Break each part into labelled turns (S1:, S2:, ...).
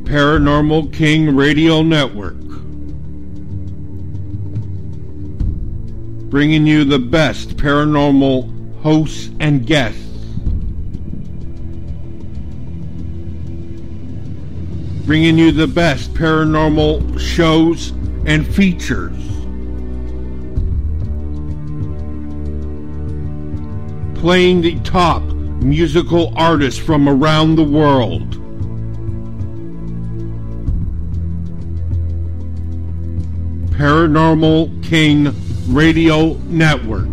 S1: Paranormal King Radio Network, bringing you the best paranormal hosts and guests. Bringing you the best paranormal shows and features. Playing the top musical artists from around the world. Paranormal King Radio Network.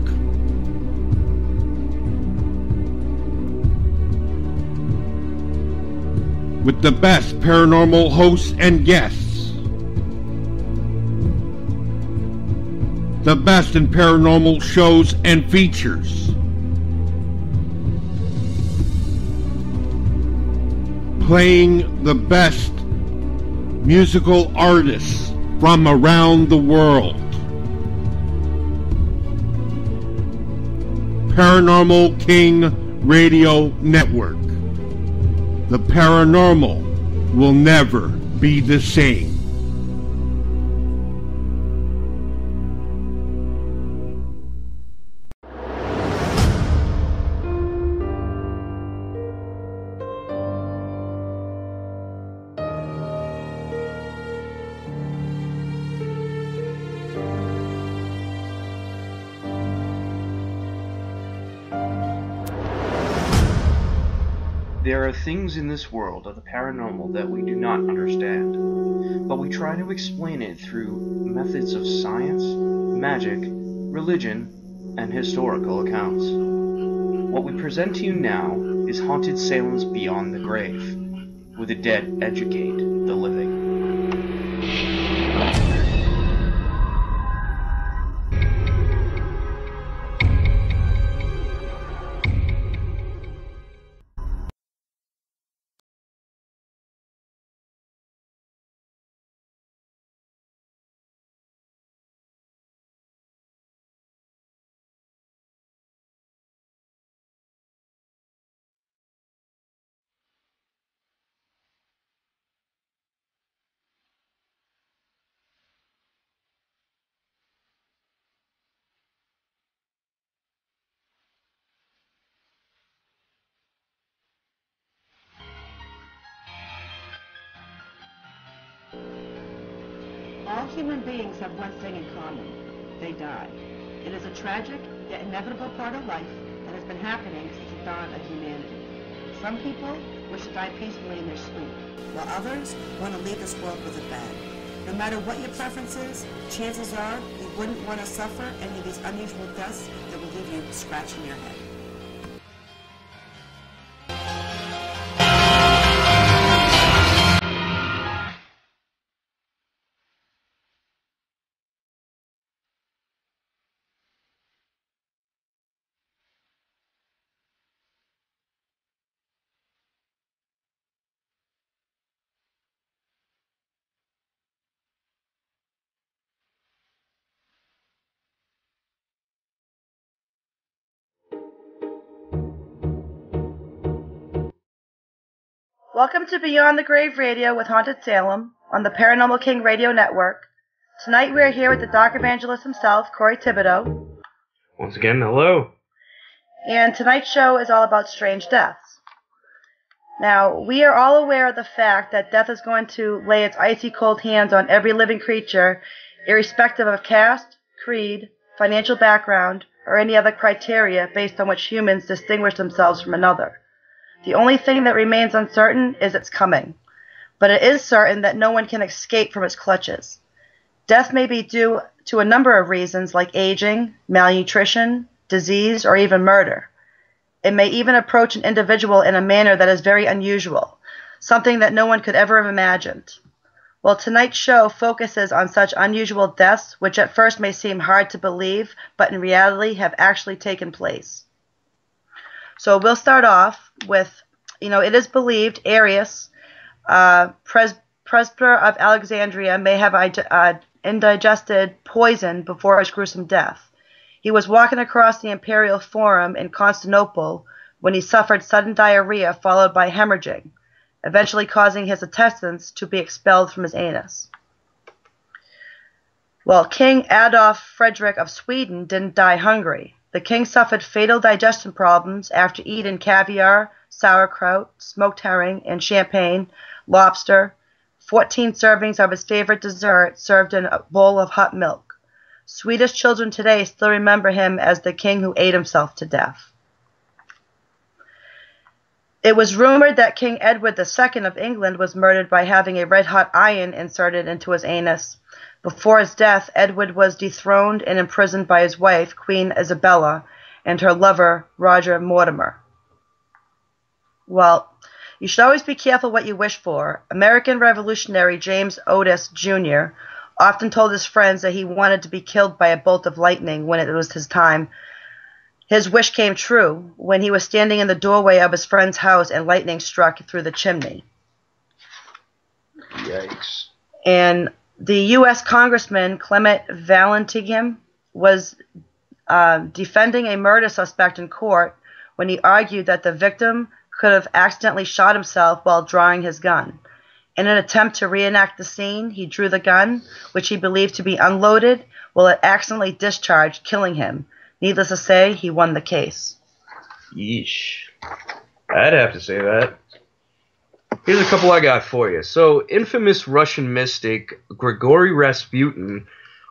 S1: With the best paranormal hosts and guests. The best in paranormal shows and features. Playing the best musical artists from around the world. Paranormal King Radio Network. The paranormal will never be the same.
S2: There are things in this world of the paranormal that we do not understand, but we try to explain it through methods of science, magic, religion, and historical accounts. What we present to you now is Haunted Salem's Beyond the Grave, where the dead educate the living.
S3: All human beings have one thing in common. They die. It is a tragic, yet inevitable part of life that has been happening since the dawn of humanity. Some people wish to die peacefully in their sleep, while others want to leave this world with a bang. No matter what your preference is, chances are you wouldn't want to suffer any of these unusual deaths that will leave you scratching your head.
S4: Welcome to Beyond the Grave Radio with Haunted Salem on the Paranormal King Radio Network. Tonight we are here with the Dark Evangelist himself, Corey Thibodeau.
S2: Once again, hello.
S4: And tonight's show is all about strange deaths. Now, we are all aware of the fact that death is going to lay its icy cold hands on every living creature, irrespective of caste, creed, financial background, or any other criteria based on which humans distinguish themselves from another. The only thing that remains uncertain is its coming, but it is certain that no one can escape from its clutches. Death may be due to a number of reasons like aging, malnutrition, disease, or even murder. It may even approach an individual in a manner that is very unusual, something that no one could ever have imagined. Well, tonight's show focuses on such unusual deaths which at first may seem hard to believe, but in reality have actually taken place. So we'll start off with, it is believed Arius, presbyter of Alexandria, may have indigested poison before his gruesome death. He was walking across the imperial forum in Constantinople when he suffered sudden diarrhea followed by hemorrhaging. eventually causing his intestines to be expelled from his anus. Well, King Adolf Frederick of Sweden didn't die hungry. The king suffered fatal digestion problems after eating caviar, sauerkraut, smoked herring, and champagne, lobster, 14 servings of his favorite dessert served in a bowl of hot milk. Swedish children today still remember him as the king who ate himself to death. It was rumored that King Edward II of England was murdered by having a red-hot iron inserted into his anus. Before his death, Edward was dethroned and imprisoned by his wife, Queen Isabella, and her lover, Roger Mortimer. Well, you should always be careful what you wish for. American revolutionary James Otis, Jr. often told his friends that he wanted to be killed by a bolt of lightning when it was his time. His wish came true when he was standing in the doorway of his friend's house and lightning struck through the chimney.
S2: Yikes.
S4: And the U.S. Congressman Clement Vallandigham was defending a murder suspect in court when he argued that the victim could have accidentally shot himself while drawing his gun. In an attempt to reenact the scene, he drew the gun, which he believed to be unloaded, while it accidentally discharged, killing him. Needless to say, he won the case.
S5: Yeesh. I'd have to say that. Here's a couple I got for you. So, infamous Russian mystic Grigory Rasputin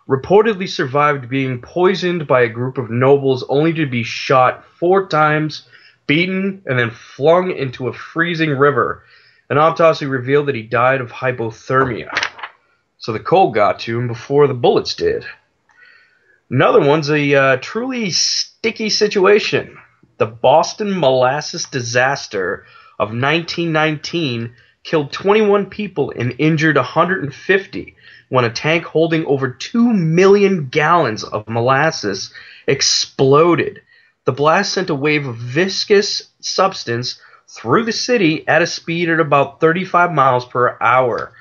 S5: reportedly survived being poisoned by a group of nobles only to be shot 4 times, beaten, and then flung into a freezing river. An autopsy revealed that he died of hypothermia. So the cold got to him before the bullets did. Another one's a truly sticky situation. The Boston molasses disaster of 1919 killed 21 people and injured 150 when a tank holding over 2 million gallons of molasses exploded. The blast sent a wave of viscous substance through the city at a speed at about 35 miles per hour.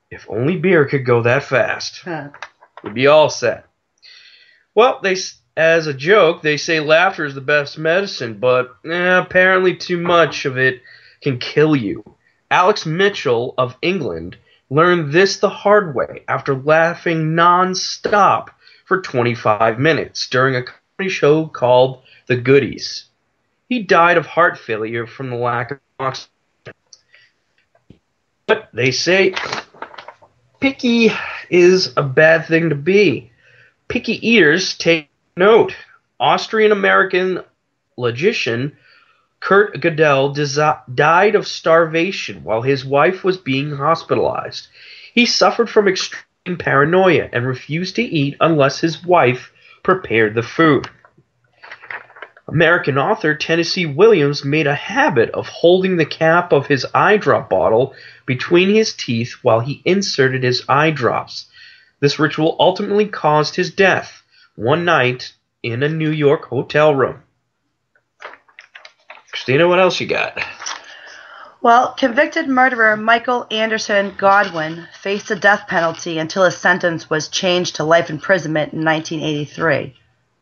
S5: If only beer could go that fast, we'd be all set. Well, as a joke, they say laughter is the best medicine, but apparently too much of it can kill you. Alex Mitchell of England learned this the hard way after laughing non-stop for 25 minutes during a comedy show called The Goodies. He died of heart failure from the lack of oxygen. But they say picky is a bad thing to be. Picky eaters take note. Austrian-American logician Kurt Gödel died of starvation while his wife was being hospitalized. He suffered from extreme paranoia and refused to eat unless his wife prepared the food. American author Tennessee Williams made a habit of holding the cap of his eye drop bottle between his teeth while he inserted his eye drops. This ritual ultimately caused his death one night in a New York hotel room. Christina, what else you got?
S4: Well, convicted murderer Michael Anderson Godwin faced the death penalty until his sentence was changed to life imprisonment in 1983.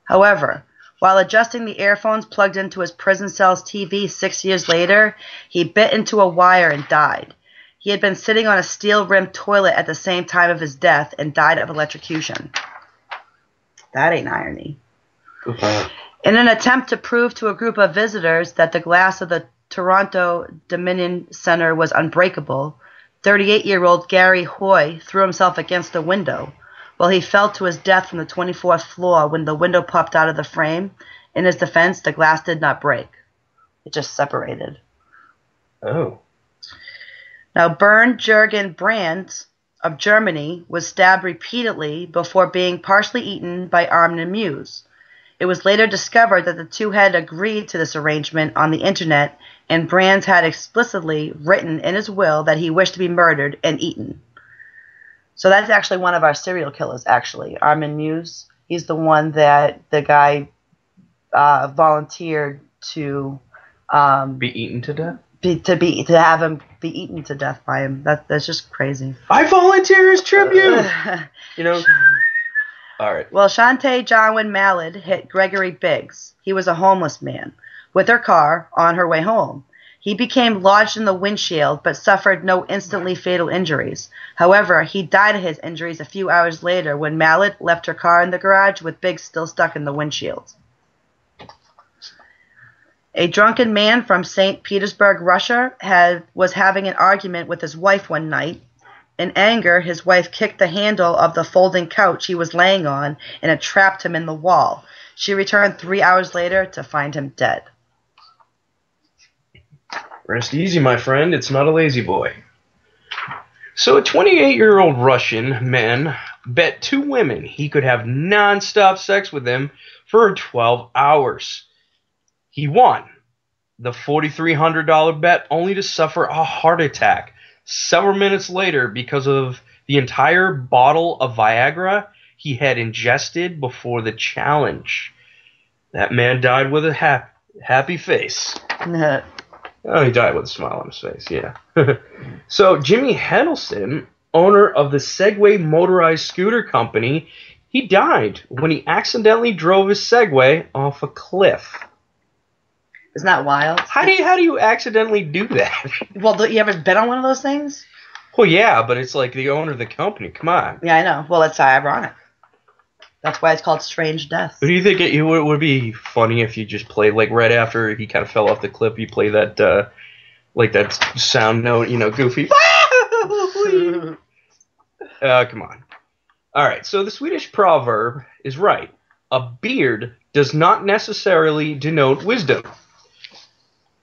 S4: However, while adjusting the earphones plugged into his prison cell's TV 6 years later, he bit into a wire and died. He had been sitting on a steel-rimmed toilet at the same time of his death and died of electrocution. That ain't irony. In an attempt to prove to a group of visitors that the glass of the Toronto Dominion Center was unbreakable, 38-year-old Gary Hoy threw himself against a window. While he fell to his death from the 24th floor when the window popped out of the frame. In his defense, the glass did not break. It just separated.
S5: Oh.
S4: Now, Bernd Jürgen Brandt of Germany was stabbed repeatedly before being partially eaten by Armin Muse. It was later discovered that the two had agreed to this arrangement on the internet, and Brandt had explicitly written in his will that he wished to be murdered and eaten. So that's actually one of our serial killers, actually. Armin Muse. He's the one that the guy volunteered to
S5: be eaten to death?
S4: To have him be eaten to death by him. That's just crazy.
S5: I volunteer as tribute! You know? All right.
S4: Well, Shantae Jarwin Mallard hit Gregory Biggs. He was a homeless man with her car on her way home. He became lodged in the windshield, but suffered no instantly fatal injuries. However, he died of his injuries a few hours later when Mallet left her car in the garage with Biggs still stuck in the windshield. A drunken man from St. Petersburg, Russia, was having an argument with his wife one night. In anger, his wife kicked the handle of the folding couch he was laying on, and it trapped him in the wall. She returned 3 hours later to find him dead.
S5: Rest easy, my friend. It's not a lazy boy. So a 28-year-old Russian man bet 2 women he could have non-stop sex with them for 12 hours. He won the $4,300 bet only to suffer a heart attack several minutes later because of the entire bottle of Viagra he had ingested before the challenge. That man died with a happy face. Oh, he died with a smile on his face, yeah. So Jimmy Hendelson, owner of the Segway motorized scooter company, he died when he accidentally drove his Segway off a cliff.
S4: Isn't that wild?
S5: How do you accidentally do that?
S4: Well, you ever been on one of those things?
S5: Well, yeah, but it's like the owner of the company. Come on.
S4: Yeah, I know. Well, it's ironic. That's why it's called Strange Death.
S5: But do you think it would be funny if you just played, like, right after he kind of fell off the cliff, you play that, like, that sound note, goofy. Come on. All right, so the Swedish proverb is right. A beard does not necessarily denote wisdom.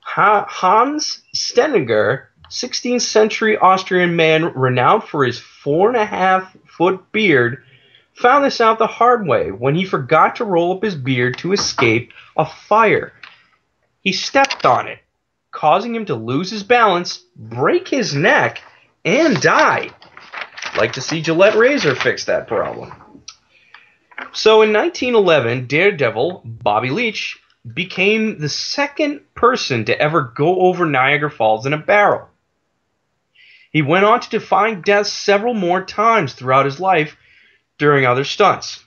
S5: Hans Steniger, 16th century Austrian man renowned for his 4.5-foot beard, found this out the hard way when he forgot to roll up his beard to escape a fire. He stepped on it, causing him to lose his balance, break his neck, and die. Like to see Gillette Razor fix that problem. So in 1911, Daredevil Bobby Leach became the second person to ever go over Niagara Falls in a barrel. He went on to defy death several more times throughout his life during other stunts.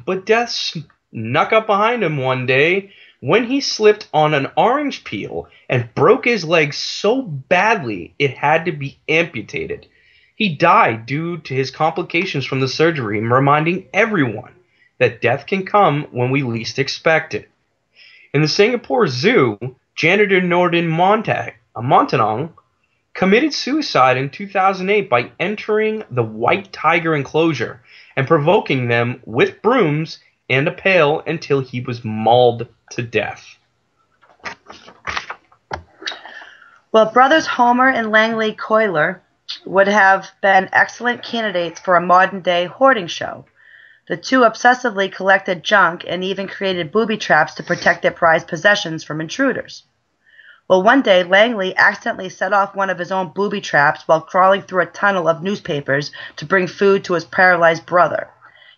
S5: But death snuck up behind him one day when he slipped on an orange peel and broke his leg so badly it had to be amputated. He died due to his complications from the surgery, reminding everyone that death can come when we least expect it. In the Singapore Zoo, janitor Norden Montanong committed suicide in 2008 by entering the white tiger enclosure and provoking them with brooms and a pail until he was mauled to death.
S4: Well, brothers Homer and Langley Coiler would have been excellent candidates for a modern-day hoarding show. The two obsessively collected junk and even created booby traps to protect their prized possessions from intruders. Well, one day, Langley accidentally set off one of his own booby traps while crawling through a tunnel of newspapers to bring food to his paralyzed brother.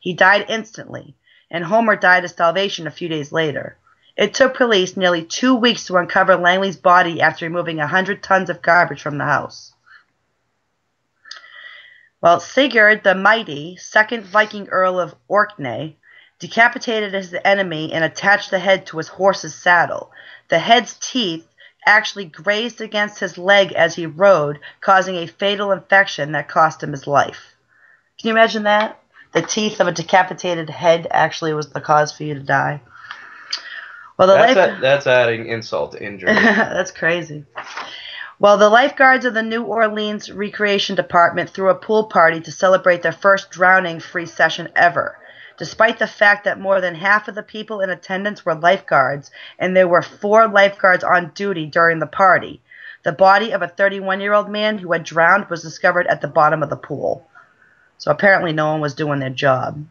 S4: He died instantly, and Homer died of starvation a few days later. It took police nearly 2 weeks to uncover Langley's body after removing 100 tons of garbage from the house. Well, Sigurd the Mighty, 2nd Viking Earl of Orkney, decapitated his enemy and attached the head to his horse's saddle. The head's teeth actually grazed against his leg as he rode, causing a fatal infection that cost him his life. Can you imagine that? The teeth of a decapitated head actually was the cause for you to die. Well,
S5: that's adding insult to injury.
S4: That's crazy. Well, the lifeguards of the New Orleans Recreation Department threw a pool party to celebrate their first drowning-free session ever. Despite the fact that more than half of the people in attendance were lifeguards, and there were 4 lifeguards on duty during the party, the body of a 31-year-old man who had drowned was discovered at the bottom of the pool. So apparently no one was doing their job.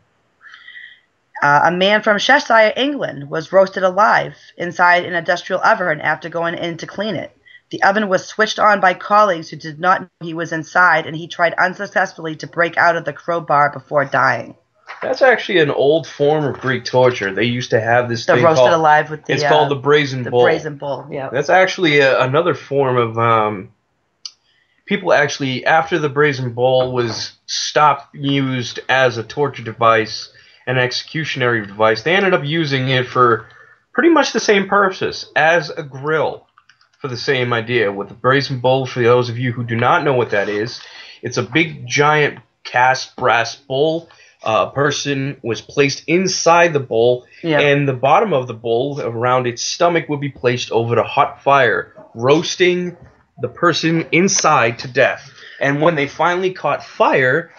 S4: A man from Cheshire, England, was roasted alive inside an industrial oven after going in to clean it. The oven was switched on by colleagues who did not know he was inside, and he tried unsuccessfully to break out of the crowbar before dying.
S5: That's actually an old form of Greek torture. They used to have this thing
S4: roasted
S5: called,
S4: alive with the...
S5: It's called the brazen bull.
S4: The brazen bull, yeah.
S5: That's actually another form of... people actually, after the brazen bull was stopped used as a torture device, an executionary device, they ended up using it for pretty much the same purpose, as a grill. for the same idea. With the brazen bull, for those of you who do not know what that is, it's a big, giant cast brass bull. A person was placed inside the bull, and the bottom of the bull, around its stomach, would be placed over a hot fire, roasting the person inside to death. And when they finally caught fire,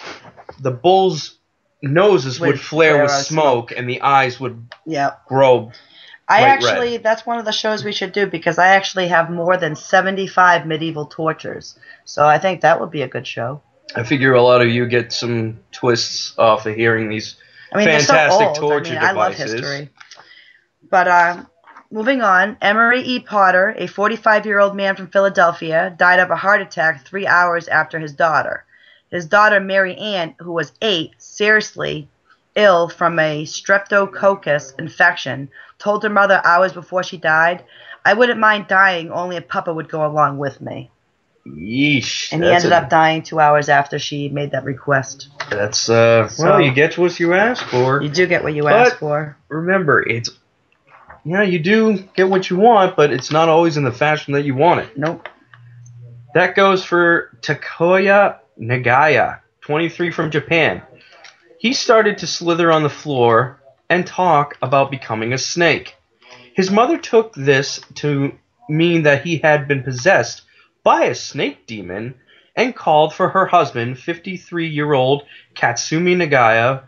S5: the bull's noses would flare with smoke, and the eyes would grow red.
S4: That's one of the shows we should do, because I actually have more than 75 medieval tortures. So I think that would be a good show.
S5: I figure a lot of you get some twists off of hearing these fantastic torture devices.
S4: I love history. But moving on, Emery E. Potter, a 45-year-old man from Philadelphia, died of a heart attack 3 hours after his daughter. His daughter, Mary Ann, who was 8, seriously ill from a streptococcus infection, told her mother hours before she died, "I wouldn't mind dying, only a puppa would go along with me."
S5: Yeesh.
S4: And he ended up dying 2 hours after she made that request.
S5: That's, well, you get what you ask for.
S4: You do get what you ask for.
S5: Remember, you do get what you want, but it's not always in the fashion that you want it.
S4: Nope.
S5: That goes for Takuya Nagaya, 23, from Japan. He started to slither on the floor and talk about becoming a snake. His mother took this to mean that he had been possessed by a snake demon and called for her husband, 53-year-old Katsumi Nagaya,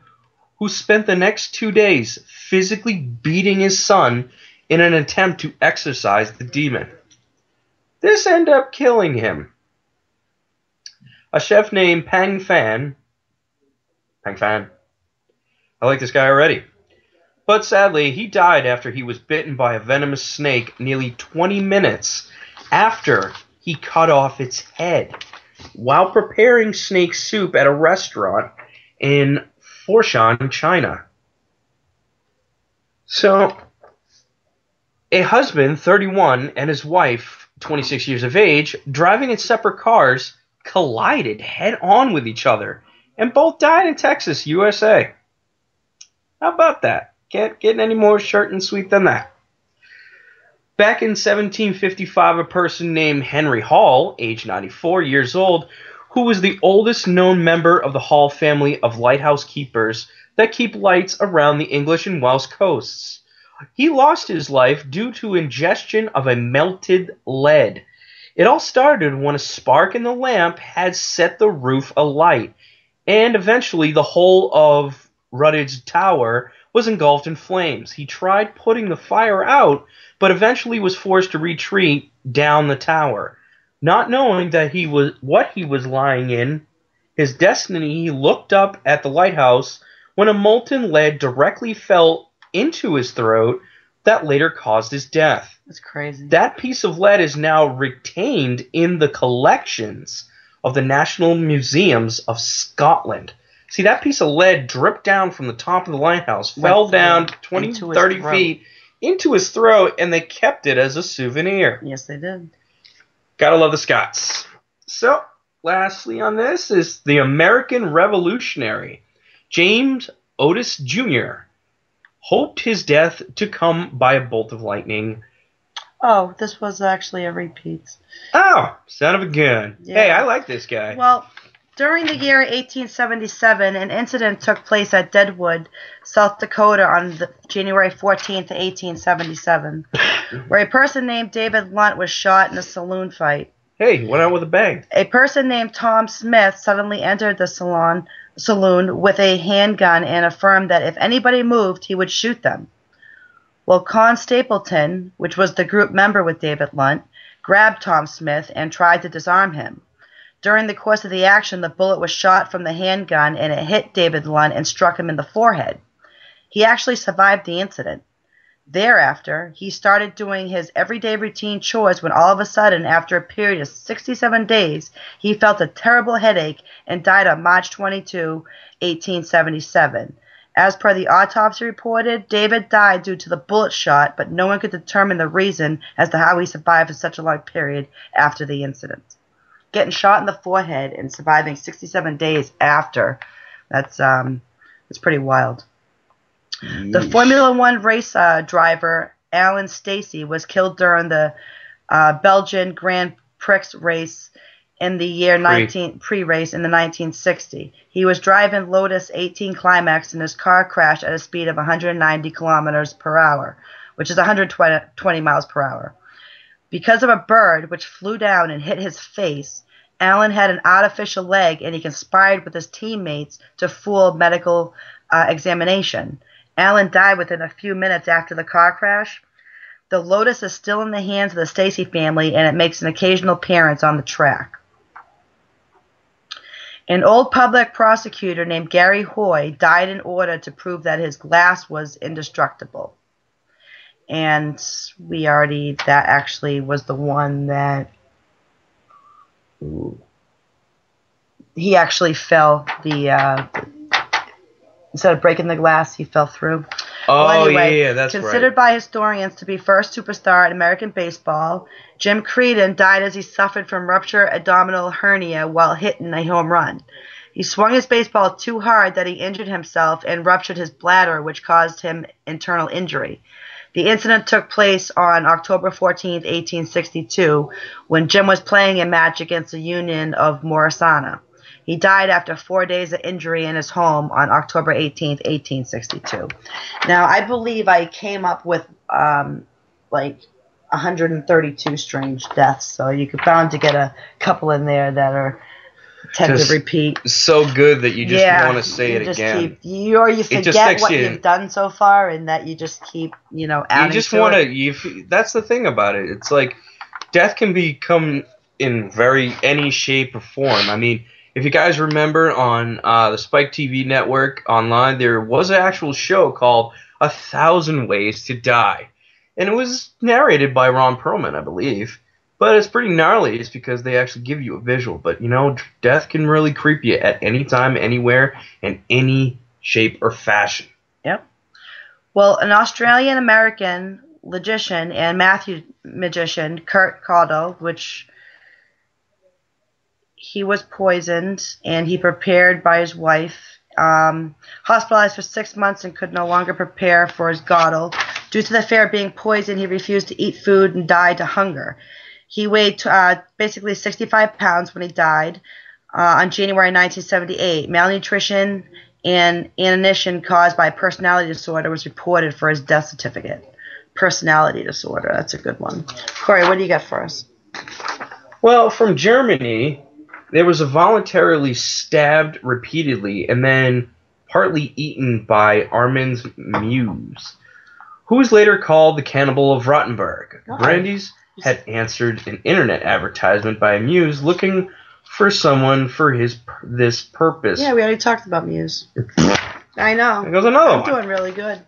S5: who spent the next 2 days physically beating his son in an attempt to exorcise the demon. This ended up killing him. A chef named Pang Fan, I like this guy already. But sadly, he died after he was bitten by a venomous snake nearly 20 minutes after he cut off its head while preparing snake soup at a restaurant in Foshan, China. So, a husband, 31, and his wife, 26 years of age, driving in separate cars, collided head-on with each other, and both died in Texas, USA. How about that? Can't get any more short and sweet than that. Back in 1755, a person named Henry Hall, age 94 years old, who was the oldest known member of the Hall family of lighthouse keepers that keep lights around the English and Welsh coasts. He lost his life due to ingestion of a melted lead. It all started when a spark in the lamp had set the roof alight, and eventually the whole of Rutledge Tower was engulfed in flames. He tried putting the fire out, but eventually was forced to retreat down the tower. Not knowing that what he was lying in his destiny, he looked up at the lighthouse when a molten lead directly fell into his throat that later caused his death.
S4: That's crazy.
S5: That piece of lead is now retained in the collections of the National Museums of Scotland. See, that piece of lead dripped down from the top of the lighthouse, fell down 20, 30 feet into his throat, and they kept it as a souvenir.
S4: Yes, they did.
S5: Gotta love the Scots. So, lastly on this is the American revolutionary, James Otis Jr., hoped his death to come by a bolt of lightning.
S4: Oh, this was actually a repeat.
S5: Oh, son of a gun. Yeah. Hey, I like this guy.
S4: Well, during the year 1877, an incident took place at Deadwood, South Dakota on January 14th, 1877, where a person named David Lunt was shot in a saloon fight.
S5: Hey, went out with a bang.
S4: A person named Tom Smith suddenly entered the saloon with a handgun and affirmed that if anybody moved, he would shoot them. Well, Con Stapleton, which was the group member with David Lunt, grabbed Tom Smith and tried to disarm him. During the course of the action, the bullet was shot from the handgun and it hit David Lunt and struck him in the forehead. He actually survived the incident. Thereafter, he started doing his everyday routine chores when all of a sudden, after a period of 67 days, he felt a terrible headache and died on March 22, 1877. As per the autopsy reported, David died due to the bullet shot, but no one could determine the reason as to how he survived for such a long period after the incident. Getting shot in the forehead and surviving 67 days after, that's pretty wild. The Formula One race driver, Alan Stacey, was killed during the Belgian Grand Prix race in the year pre-race in the 1960. He was driving Lotus 18 Climax and his car crashed at a speed of 190 kilometers per hour, which is 120 miles per hour. Because of a bird which flew down and hit his face, Allen had an artificial leg, and he conspired with his teammates to fool medical examination. Allen died within a few minutes after the car crash. The Lotus is still in the hands of the Stacy family, and it makes an occasional appearance on the track. An old public prosecutor named Gary Hoy died in order to prove that his glass was indestructible. And that actually was the one that he actually fell instead of breaking the glass, he fell through.
S5: Oh,
S4: well, anyway,
S5: yeah, that's
S4: considered by historians to be first superstar in American baseball, Jim Creedon died as he suffered from ruptured abdominal hernia while hitting a home run. He swung his baseball too hard that he injured himself and ruptured his bladder, which caused him internal injury. The incident took place on October 14, 1862, when Jim was playing a match against the Union of Morrisana. He died after 4 days of injury in his home on October 18, 1862. Now, I believe I came up with 132 strange deaths, so you could bound to get a couple in there that tend to repeat.
S5: So good that you just want to say it again.
S4: You forget what you've done so far, and that you just keep, adding.
S5: You just want to. That's the thing about it. It's like death can become in any shape or form. I mean, if you guys remember on the Spike TV network online, there was an actual show called 1,000 Ways to Die. And it was narrated by Ron Perlman, I believe. But it's pretty gnarly. It's because they actually give you a visual. But, death can really creep you at any time, anywhere, in any shape or fashion.
S4: Yep. Well, an Australian-American logician and Matthew magician, Kurt Caudle, which he was poisoned, and he prepared by his wife, hospitalized for 6 months and could no longer prepare for his Caudle. Due to the fear of being poisoned, he refused to eat food and died of hunger. He weighed basically 65 pounds when he died on January 1978. Malnutrition and inanition caused by personality disorder was reported for his death certificate. Personality disorder, that's a good one. Corey, what do you got for us?
S5: Well, from Germany, there was a voluntarily stabbed repeatedly and then partly eaten by Armand's Muse, who was later called the Cannibal of Rottenburg. Oh. Brandeis had answered an internet advertisement by Muse looking for someone for this purpose.
S4: Yeah, we already talked about Muse. I know.
S5: There goes another one.
S4: I'm doing really good.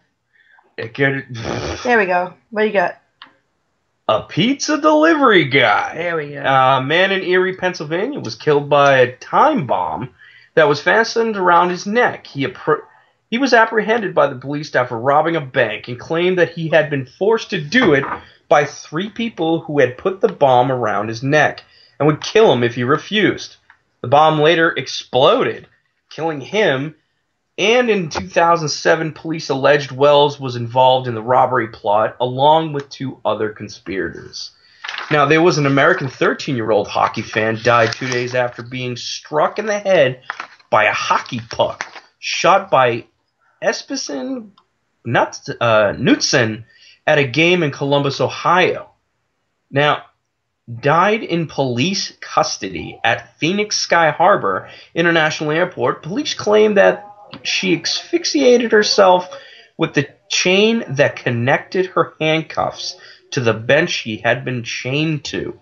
S5: There
S4: we go. What do you got?
S5: A pizza delivery guy.
S4: There we go.
S5: A man in Erie, Pennsylvania was killed by a time bomb that was fastened around his neck. He was apprehended by the police after robbing a bank and claimed that he had been forced to do it by 3 people who had put the bomb around his neck and would kill him if he refused. The bomb later exploded, killing him, and in 2007, police alleged Wells was involved in the robbery plot along with 2 other conspirators. Now, there was an American 13-year-old hockey fan died 2 days after being struck in the head by a hockey puck shot by Espison Knutson at a game in Columbus, Ohio. Now, died in police custody at Phoenix Sky Harbor International Airport. Police claim that she asphyxiated herself with the chain that connected her handcuffs to the bench she had been chained to.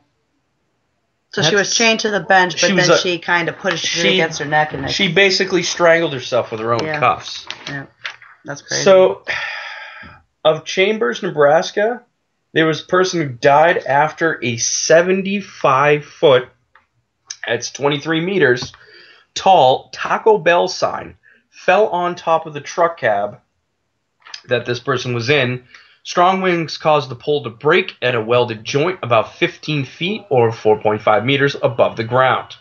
S4: So she was chained to the bench, but then she kind of pushed it against her neck. And
S5: she basically strangled herself with her own cuffs.
S4: Yeah, that's crazy.
S5: So, of Chambers, Nebraska, there was a person who died after a 75-foot, that's 23 meters, tall Taco Bell sign fell on top of the truck cab that this person was in. Strong winds caused the pole to break at a welded joint about 15 feet or 4.5 meters above the ground.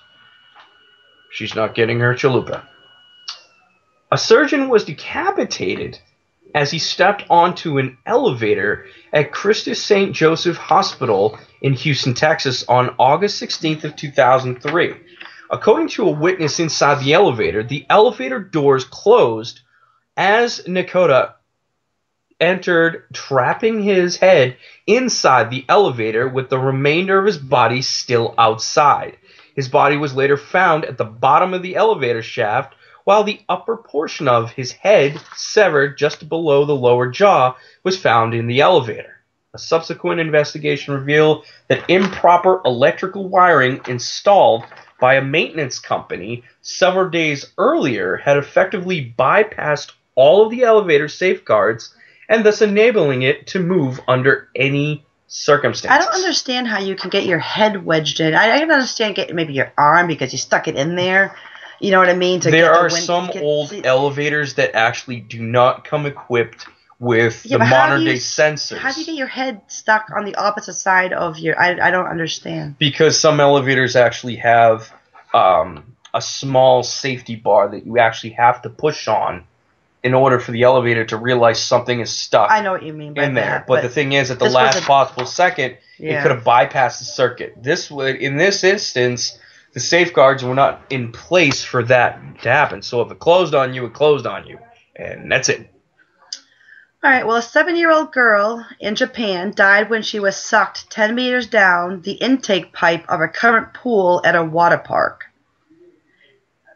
S5: She's not getting her chalupa. A surgeon was decapitated as he stepped onto an elevator at Christus St. Joseph Hospital in Houston, Texas on August 16th of 2003. According to a witness inside the elevator doors closed as Nakota entered, trapping his head inside the elevator with the remainder of his body still outside. His body was later found at the bottom of the elevator shaft, while the upper portion of his head, severed just below the lower jaw, was found in the elevator. A subsequent investigation revealed that improper electrical wiring installed by a maintenance company several days earlier had effectively bypassed all of the elevator safeguards and thus enabling it to move under any circumstances.
S4: I don't understand how you can get your head wedged in. I can understand getting maybe your arm because you stuck it in there. You know what I mean?
S5: There are some old elevators that actually do not come equipped with the modern day sensors.
S4: How do you get your head stuck on the opposite side of your... I don't understand.
S5: Because some elevators actually have a small safety bar that you actually have to push on in order for the elevator to realize something is stuck.
S4: I know what you mean by
S5: in there.
S4: that.
S5: But the thing is, at the last possible second,
S4: yeah,
S5: it could have bypassed the circuit. In this instance, the safeguards were not in place for that to happen. So if it closed on you, it closed on you. And that's it.
S4: All right, well, a 7-year-old girl in Japan died when she was sucked 10 meters down the intake pipe of a current pool at a water park.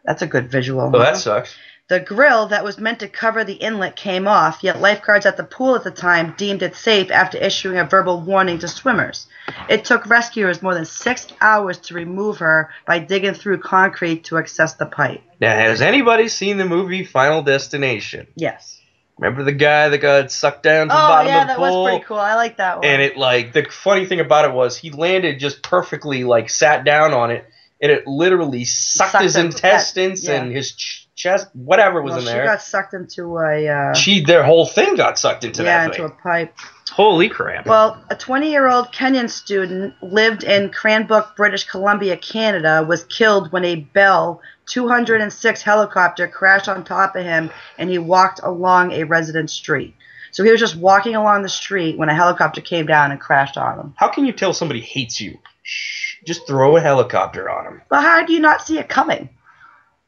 S4: That's a good visual.
S5: Oh, that sucks.
S4: The grill that was meant to cover the inlet came off, yet lifeguards at the pool at the time deemed it safe after issuing a verbal warning to swimmers. It took rescuers more than 6 hours to remove her by digging through concrete to access the pipe.
S5: Now, has anybody seen the movie Final Destination?
S4: Yes.
S5: Remember the guy that got sucked down to the bottom of the pool?
S4: Oh, yeah, that was pretty cool. I like that one.
S5: And the funny thing about it was he landed just perfectly, sat down on it, and it literally sucked his intestines and his chest, whatever was in there.
S4: She got sucked into a...
S5: their whole thing got sucked into that thing.
S4: Yeah, into a pipe.
S5: Holy crap.
S4: Well, a 20-year-old Kenyan student lived in Cranbrook, British Columbia, Canada, was killed when a Bell 206 helicopter crashed on top of him and he walked along a residence street. So he was just walking along the street when a helicopter came down and crashed on him.
S5: How can you tell somebody hates you? Shh, just throw a helicopter on him.
S4: Well, how do you not see it coming?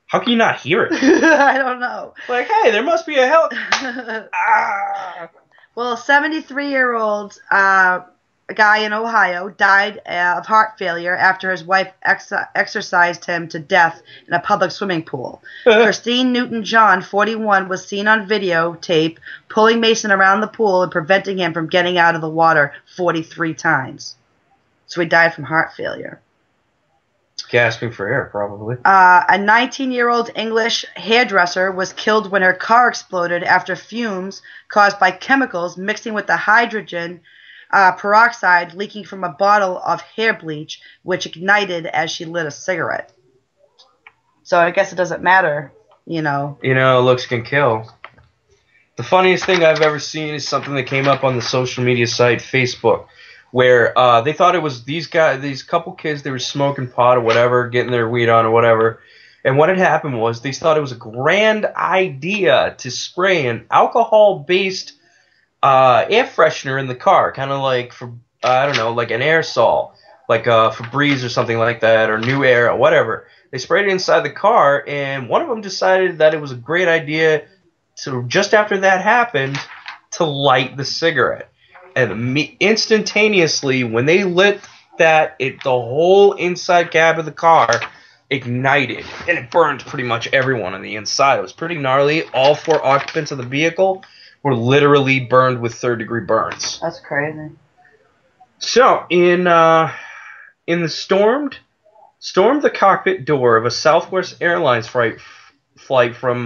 S5: How can you not hear it?
S4: I don't know.
S5: Hey, there must be a helicopter.
S4: Well, a 73-year-old guy in Ohio died of heart failure after his wife exercised him to death in a public swimming pool. Christine Newton-John, 41, was seen on videotape pulling Mason around the pool and preventing him from getting out of the water 43 times. So he died from heart failure.
S5: Gasping for air, probably.
S4: A 19-year-old English hairdresser was killed when her car exploded after fumes caused by chemicals mixing with the hydrogen peroxide leaking from a bottle of hair bleach, which ignited as she lit a cigarette. So I guess it doesn't matter,
S5: looks can kill. The funniest thing I've ever seen is something that came up on the social media site Facebook, where they thought it was these couple kids, they were smoking pot or whatever, getting their weed on or whatever. And what had happened was they thought it was a grand idea to spray an alcohol-based air freshener in the car, kind of like, like an aerosol, like Febreze or something like that, or New Air or whatever. They sprayed it inside the car, and one of them decided that it was a great idea to, just after that happened, to light the cigarette. And instantaneously, when they lit that, the whole inside cab of the car ignited, and it burned pretty much everyone on the inside. It was pretty gnarly. All 4 occupants of the vehicle were literally burned with third-degree burns.
S4: That's crazy.
S5: So, in the stormed the cockpit door of a Southwest Airlines flight from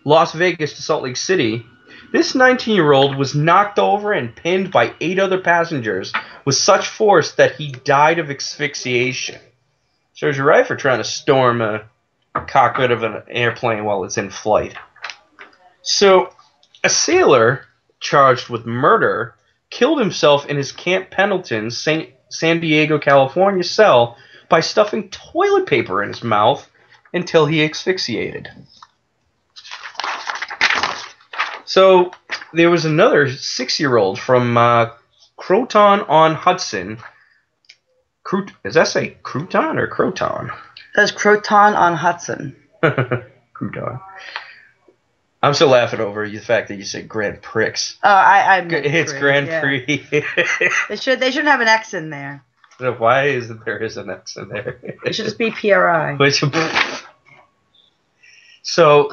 S5: Las Vegas to Salt Lake City, this 19-year-old was knocked over and pinned by 8 other passengers with such force that he died of asphyxiation. Serves you right for trying to storm a cockpit of an airplane while it's in flight. So, a sailor charged with murder killed himself in his Camp Pendleton, San Diego, California cell by stuffing toilet paper in his mouth until he asphyxiated. So there was another 6-year-old from Croton-on-Hudson. Does that say Crouton or Croton?
S4: That's Croton-on-Hudson.
S5: Crouton. I'm still laughing over the fact that you said Grand Prix.
S4: Oh, I meant
S5: It's
S4: Prix,
S5: Grand
S4: yeah.
S5: Prix.
S4: They shouldn't have an X in there.
S5: Why is there an X in there?
S4: It should just be PRI.
S5: So,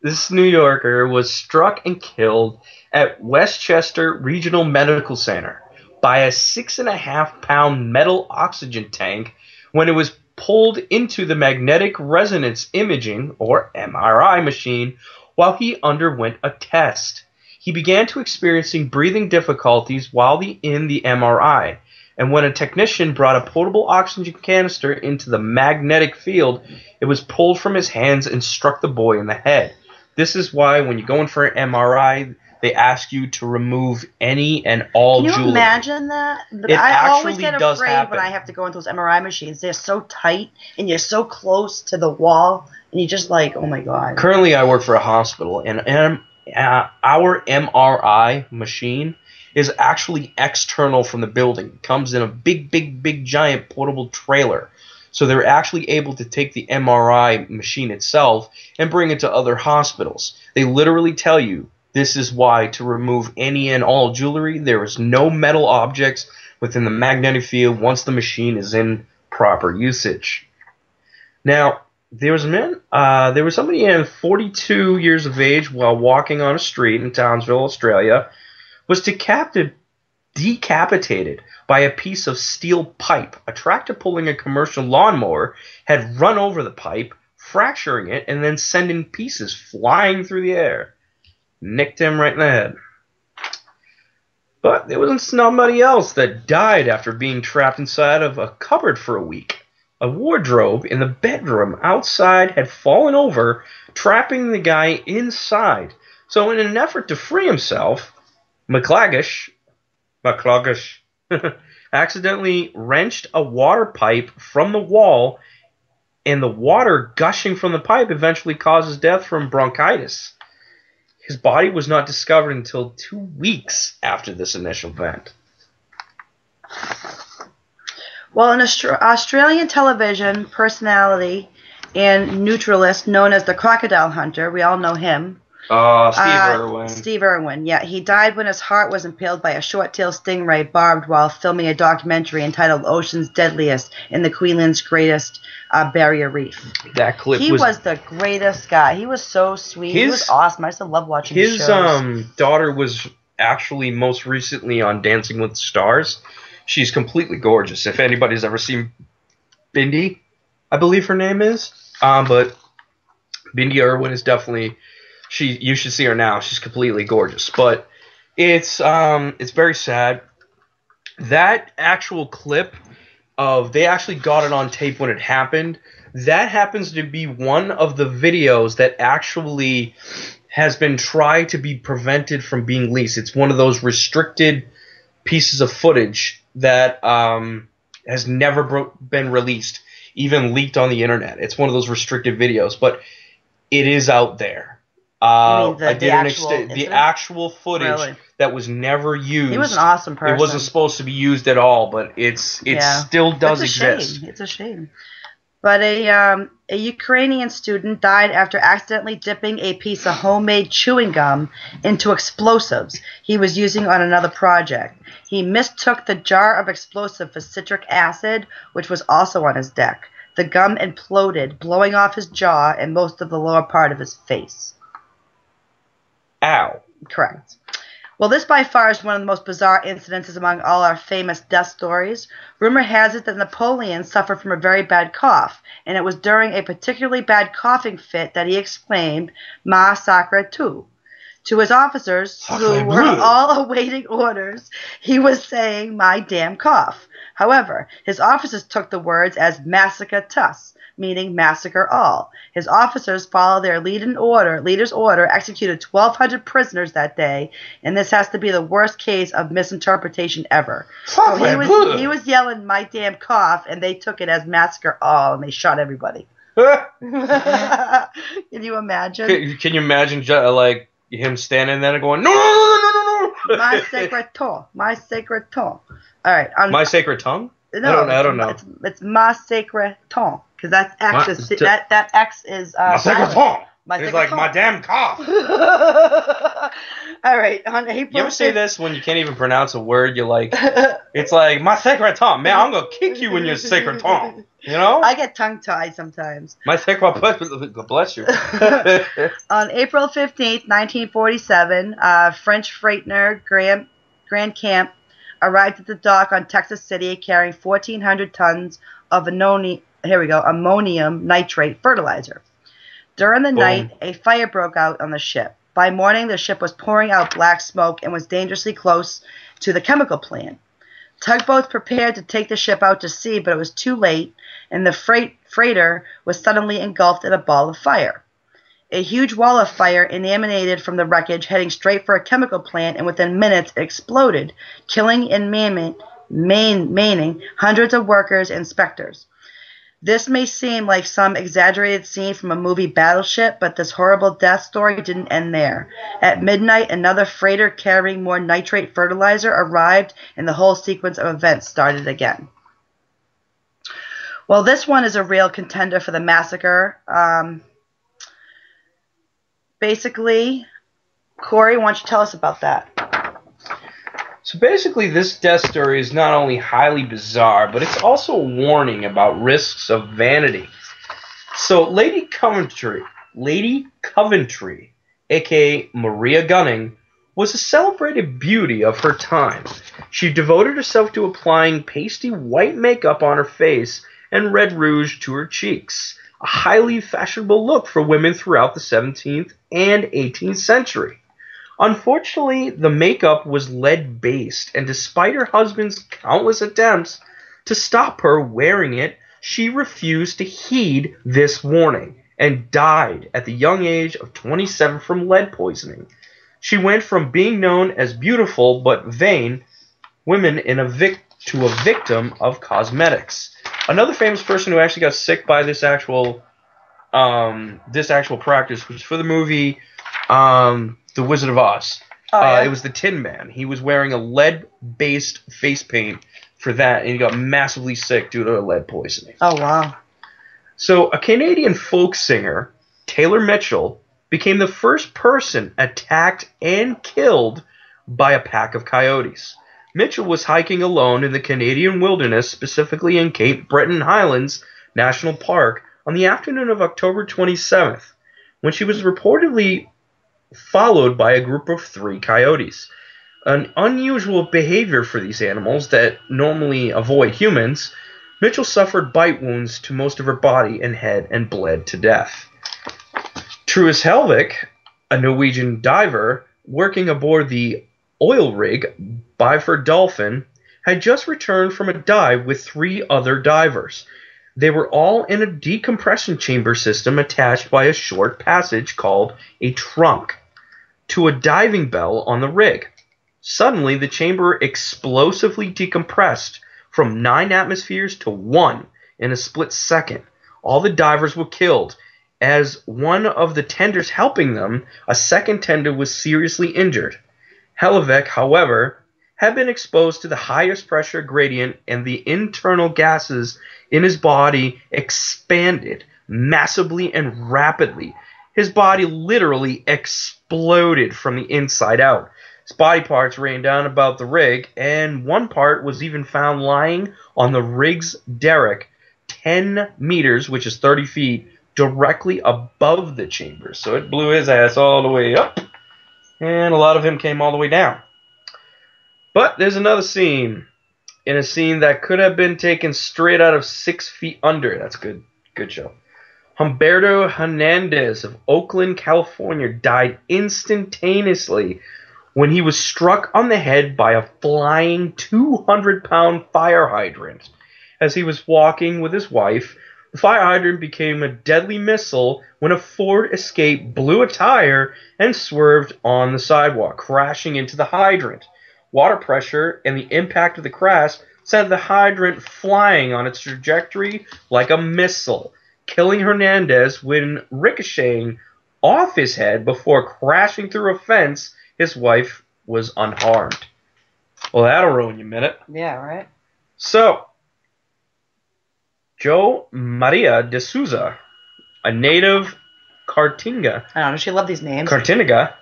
S5: this New Yorker was struck and killed at Westchester Regional Medical Center by a 6.5-pound metal oxygen tank when it was pulled into the magnetic resonance imaging, or MRI, machine while he underwent a test. He began to experiencing breathing difficulties while in the MRI, and when a technician brought a portable oxygen canister into the magnetic field, it was pulled from his hands and struck the boy in the head. This is why when you go in for an MRI, they ask you to remove any and all jewelry.
S4: Can you imagine that? I always get afraid when I have to go into those MRI machines. They're so tight, and you're so close to the wall, and you're just like, oh my God.
S5: Currently, I work for a hospital, and our MRI machine is actually external from the building. It comes in a big, giant portable trailer. So they're actually able to take the MRI machine itself and bring it to other hospitals. They literally tell you, this is why, to remove any and all jewelry, there is no metal objects within the magnetic field once the machine is in proper usage. Now, there was somebody in 42 years of age while walking on a street in Townsville, Australia, was decapitated by a piece of steel pipe. A tractor pulling a commercial lawnmower had run over the pipe, fracturing it, and then sending pieces flying through the air. Nicked him right in the head. But there was somebody else that died after being trapped inside of a cupboard for a week. A wardrobe in the bedroom outside had fallen over, trapping the guy inside. So in an effort to free himself, McClagish accidentally wrenched a water pipe from the wall, and the water gushing from the pipe eventually causes death from bronchitis. His body was not discovered until 2 weeks after this initial event.
S4: Well, an Australian television personality and neutralist known as the Crocodile Hunter, we all know him. Steve Irwin, yeah. He died when his heart was impaled by a short-tailed stingray barbed while filming a documentary entitled Ocean's Deadliest in the Queensland's Greatest Barrier Reef.
S5: That clip
S4: He was the greatest guy. He was so sweet. He was awesome. I still love watching his shows.
S5: His daughter was actually most recently on Dancing with the Stars. She's completely gorgeous. If anybody's ever seen Bindi, I believe her name is. But Bindi Irwin is definitely... You should see her now. She's completely gorgeous. But it's very sad. That actual clip they actually got it on tape when it happened. That happens to be one of the videos that actually has been tried to be prevented from being leased. It's one of those restricted pieces of footage that has never been released, even leaked on the internet. It's one of those restricted videos, but it is out there. The actual footage that was never used.
S4: He was an awesome person.
S5: It wasn't supposed to be used at all, but it still does exist.
S4: It's a shame. But a Ukrainian student died after accidentally dipping a piece of homemade chewing gum into explosives he was using on another project. He mistook the jar of explosive for citric acid, which was also on his deck. The gum imploded, blowing off his jaw and most of the lower part of his face.
S5: Ow.
S4: Correct. Well, this by far is one of the most bizarre incidences among all our famous death stories. Rumor has it that Napoleon suffered from a very bad cough, and it was during a particularly bad coughing fit that he exclaimed, "Ma sacre tu." To his officers, who were all awaiting orders, he was saying, "My damn cough." However, his officers took the words as "massacre tus," meaning massacre all. His officers followed their leader's order, executed 1,200 prisoners that day, and this has to be the worst case of misinterpretation ever. So he was yelling, "My damn cough," and they took it as massacre all, and they shot everybody. Can you imagine?
S5: Can you imagine, like, him standing there going, no, no, no, no, no, no.
S4: My sacred tongue. My sacred tongue. All right.
S5: My sacred tongue?
S4: No,
S5: I don't know.
S4: It's my sacred tongue. Because that X is... That X is...
S5: my sacred tongue. It's like,
S4: tongue.
S5: my damn cough.
S4: All right. On April
S5: You ever say this when you can't even pronounce a word? You're like, it's like, my sacred tongue. Man, I'm going to kick you in your sacred tongue. You know?
S4: I get tongue-tied sometimes.
S5: My sacred bless you.
S4: On April 15th, 1947, French freighter Grand Camp arrived at the dock on Texas City carrying 1,400 tons of ammonium nitrate fertilizer. During the night, a fire broke out on the ship. By morning, the ship was pouring out black smoke and was dangerously close to the chemical plant. Tugboats prepared to take the ship out to sea, but it was too late, and the freighter was suddenly engulfed in a ball of fire. A huge wall of fire emanated from the wreckage, heading straight for a chemical plant, and within minutes it exploded, killing and maiming hundreds of workers and inspectors. This may seem like some exaggerated scene from a movie Battleship, but this horrible death story didn't end there. At midnight, another freighter carrying more nitrate fertilizer arrived, and the whole sequence of events started again. Well, this one is a real contender for the massacre. Basically, Corey, why don't you tell us about that?
S5: So basically, this death story is not only highly bizarre, but it's also a warning about risks of vanity. So Lady Coventry, aka Maria Gunning, was a celebrated beauty of her time. She devoted herself to applying pasty white makeup on her face and red rouge to her cheeks, a highly fashionable look for women throughout the 17th and 18th century. Unfortunately, the makeup was lead-based, and despite her husband's countless attempts to stop her wearing it, she refused to heed this warning and died at the young age of 27 from lead poisoning. She went from being known as beautiful but vain women to a victim of cosmetics. Another famous person who actually got sick by this actual practice was for the movie The Wizard of Oz.
S4: Yeah?
S5: It was the Tin Man. He was wearing a lead-based face paint for that, and he got massively sick due to lead poisoning.
S4: Oh, wow.
S5: So a Canadian folk singer, Taylor Mitchell, became the first person attacked and killed by a pack of coyotes. Mitchell was hiking alone in the Canadian wilderness, specifically in Cape Breton Highlands National Park, on the afternoon of October 27th, when she was reportedly followed by a group of 3 coyotes. An unusual behavior for these animals that normally avoid humans. Mitchell suffered bite wounds to most of her body and head and bled to death. Truus Helvik, a Norwegian diver working aboard the oil rig Byford Dolphin, had just returned from a dive with 3 other divers. They were all in a decompression chamber system attached by a short passage called a trunk to a diving bell on the rig. Suddenly, the chamber explosively decompressed from 9 atmospheres to 1 in a split second. All the divers were killed. As one of the tenders helping them, a second tender was seriously injured. Helvik, however, had been exposed to the highest pressure gradient, and the internal gases in his body expanded massively and rapidly. His body literally exploded from the inside out. His body parts rained down about the rig, and one part was even found lying on the rig's derrick 10 meters, which is 30 feet, directly above the chamber. So it blew his ass all the way up, and a lot of him came all the way down. But there's another scene, in a scene that could have been taken straight out of 6 Feet Under. That's good show. Humberto Hernandez of Oakland, California, died instantaneously when he was struck on the head by a flying 200-pound fire hydrant. As he was walking with his wife, the fire hydrant became a deadly missile when a Ford Escape blew a tire and swerved on the sidewalk, crashing into the hydrant. Water pressure and the impact of the crash sent the hydrant flying on its trajectory like a missile, killing Hernandez when ricocheting off his head before crashing through a fence. His wife was unharmed. Well, that'll ruin your minute.
S4: Yeah, right?
S5: So, Joe Maria de Souza, a native Cartinga.
S4: I don't know. She loved these names.
S5: Cartinga.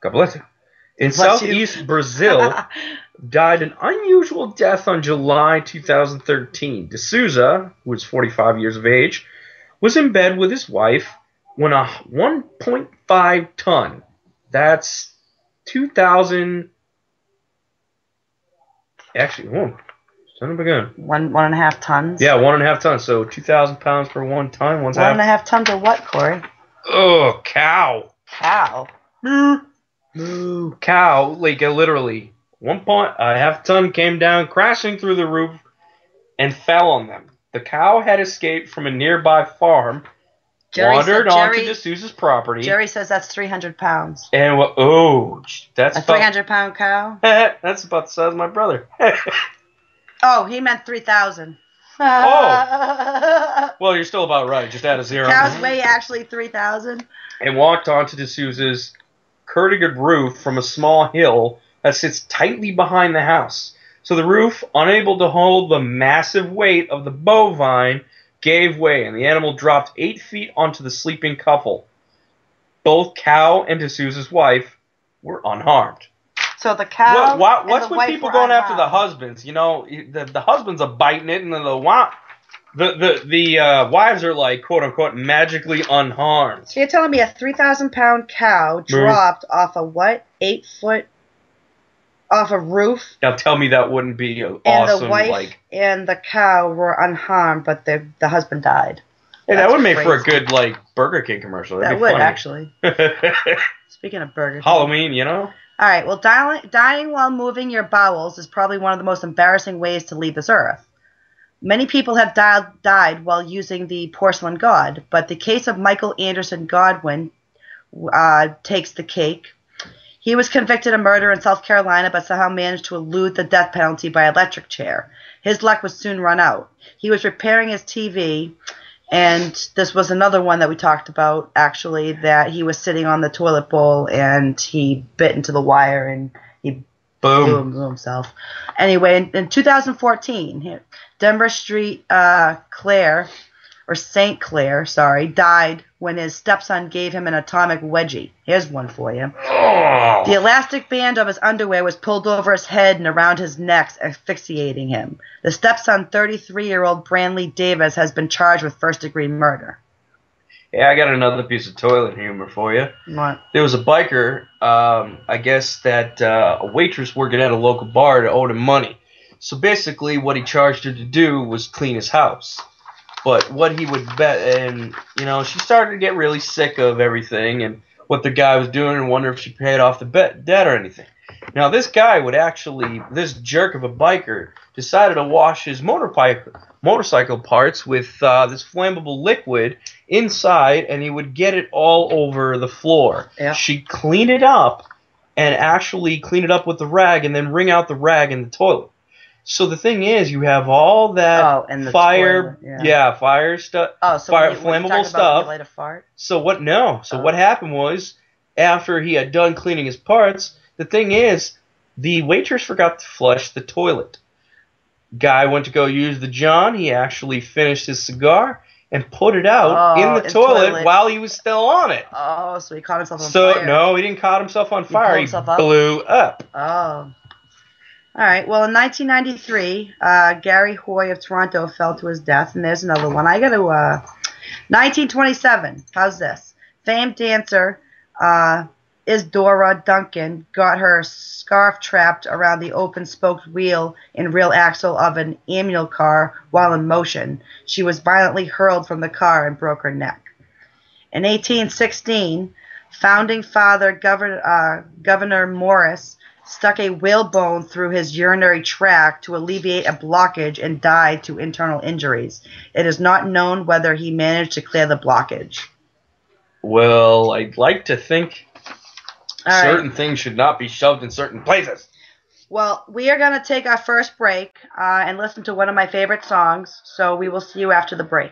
S5: God bless you. In
S4: Bless you.
S5: southeast Brazil, died an unusual death on July 2013. De Souza, who was 45 years of age, was in bed with his wife when a 1.5 ton, that's 2,000, actually, son of a gun.
S4: 1.5 tons?
S5: Yeah, 1.5 tons, so 2,000 pounds for 1 ton.
S4: 1.5 tons of what, Corey?
S5: Oh, cow.
S4: Cow.
S5: Moo. Cow, like literally, 1.5 ton came down, crashing through the roof, and fell on them. The cow had escaped from a nearby farm, wandered onto De Souza's property.
S4: Jerry says that's 300 pounds.
S5: And that's
S4: a 300-pound cow?
S5: That's about the size of my brother.
S4: Oh, he meant 3,000.
S5: Oh. Well, you're still about right. Just add a zero.
S4: Cows weigh actually 3,000.
S5: And walked onto De Souza's curved roof from a small hill that sits tightly behind the house. So the roof, unable to hold the massive weight of the bovine, gave way, and the animal dropped 8 feet onto the sleeping couple. Both cow and De Souza's wife were unharmed.
S4: So the cow.
S5: What's with people going after the husbands? You know, the husbands are biting it, and then the wives are like, quote unquote, magically unharmed.
S4: So you're telling me a 3,000-pound cow dropped off a what? 8 foot off a roof?
S5: Now tell me that wouldn't be awesome.
S4: And the wife and the cow were unharmed, but the husband died.
S5: Hey, that would make for a good Burger King commercial. That'd
S4: that
S5: be
S4: would
S5: funny.
S4: Actually. Speaking of Burger King.
S5: Halloween, you know.
S4: All right. Well, dying while moving your bowels is probably one of the most embarrassing ways to leave this earth. Many people have died while using the porcelain god, but the case of Michael Anderson Godwin takes the cake. He was convicted of murder in South Carolina, but somehow managed to elude the death penalty by electric chair. His luck was soon run out. He was repairing his TV, and this was another one that we talked about, actually, that he was sitting on the toilet bowl, and he bit into the wire, and he blew himself. Anyway, in 2014, Denver Street St. Clair, died when his stepson gave him an atomic wedgie. Here's one for you.
S5: Oh.
S4: The elastic band of his underwear was pulled over his head and around his neck, asphyxiating him. The stepson, 33-year-old Brantley Davis, has been charged with first-degree murder.
S5: Yeah, I got another piece of toilet humor for you.
S4: What?
S5: There was a biker, I guess that a waitress working at a local bar that owed him money. So basically what he charged her to do was clean his house. But what he would bet, and, she started to get really sick of everything and what the guy was doing and wonder if she paid off the debt or anything. Now, this guy this jerk of a biker, decided to wash his motorcycle parts with this flammable liquid inside, and he would get it all over the floor.
S4: Yeah.
S5: She'd clean it up, and actually clean it up with the rag, and then wring out the rag in the toilet. So the thing is, you have all that fire, fire stuff, flammable stuff.
S4: You light a fart?
S5: So what? No. So what happened was, after he had done cleaning his parts, the thing is, the waitress forgot to flush the toilet. Guy went to go use the John. He actually finished his cigar and put it out in the toilet while he was still on it.
S4: Oh, so he caught himself on fire.
S5: No, he didn't caught himself on fire. He blew up.
S4: Oh. All right. Well, in 1993, Gary Hoy of Toronto fell to his death, and there's another one. I got to 1927. How's this? Famed dancer Isadora Duncan got her scarf trapped around the open-spoked wheel and rear axle of an ambulance car while in motion. She was violently hurled from the car and broke her neck. In 1816, founding father Gouverneur Morris stuck a whalebone through his urinary tract to alleviate a blockage and died to internal injuries. It is not known whether he managed to clear the blockage.
S5: Well, I'd like to think certain things should not be shoved in certain places.
S4: Well, we are going to take our first break and listen to one of my favorite songs, so we will see you after the break.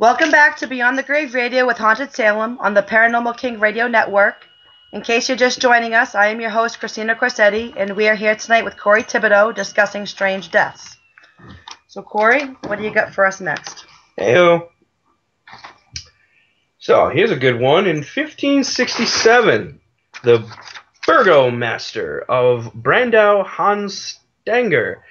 S4: Welcome back to Beyond the Grave Radio with Haunted Salem on the Paranormal King Radio Network. In case you're just joining us, I am your host, Christina Corsetti, and we are here tonight with Corey Thibodeau discussing strange deaths. So, Corey, what do you got for us next?
S5: Heyo. So, here's a good one. In 1567, the burgomaster of Brandau, Hans Stenger,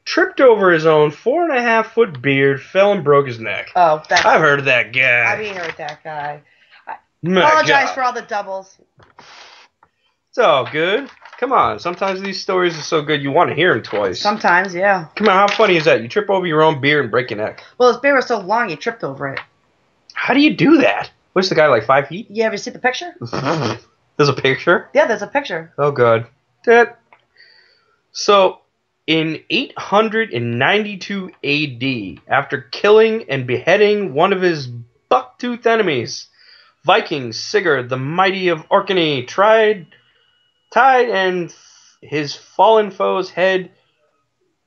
S5: tripped over his own 4.5-foot beard, fell and broke his neck.
S4: Oh,
S5: I've heard of that guy.
S4: I've heard that guy. I apologize for all the doubles.
S5: It's all good. Come on. Sometimes these stories are so good you want to hear them twice.
S4: Sometimes, yeah.
S5: Come on, how funny is that? You trip over your own beard and break your neck.
S4: Well, his beard was so long, he tripped over it.
S5: How do you do that? What's the guy, like 5 feet?
S4: Yeah, have you seen the picture?
S5: There's a picture?
S4: Yeah, there's a picture.
S5: Oh, God. So, in 892 AD, after killing and beheading one of his buck-toothed enemies, Viking Sigurd the Mighty of Orkney tied his fallen foe's head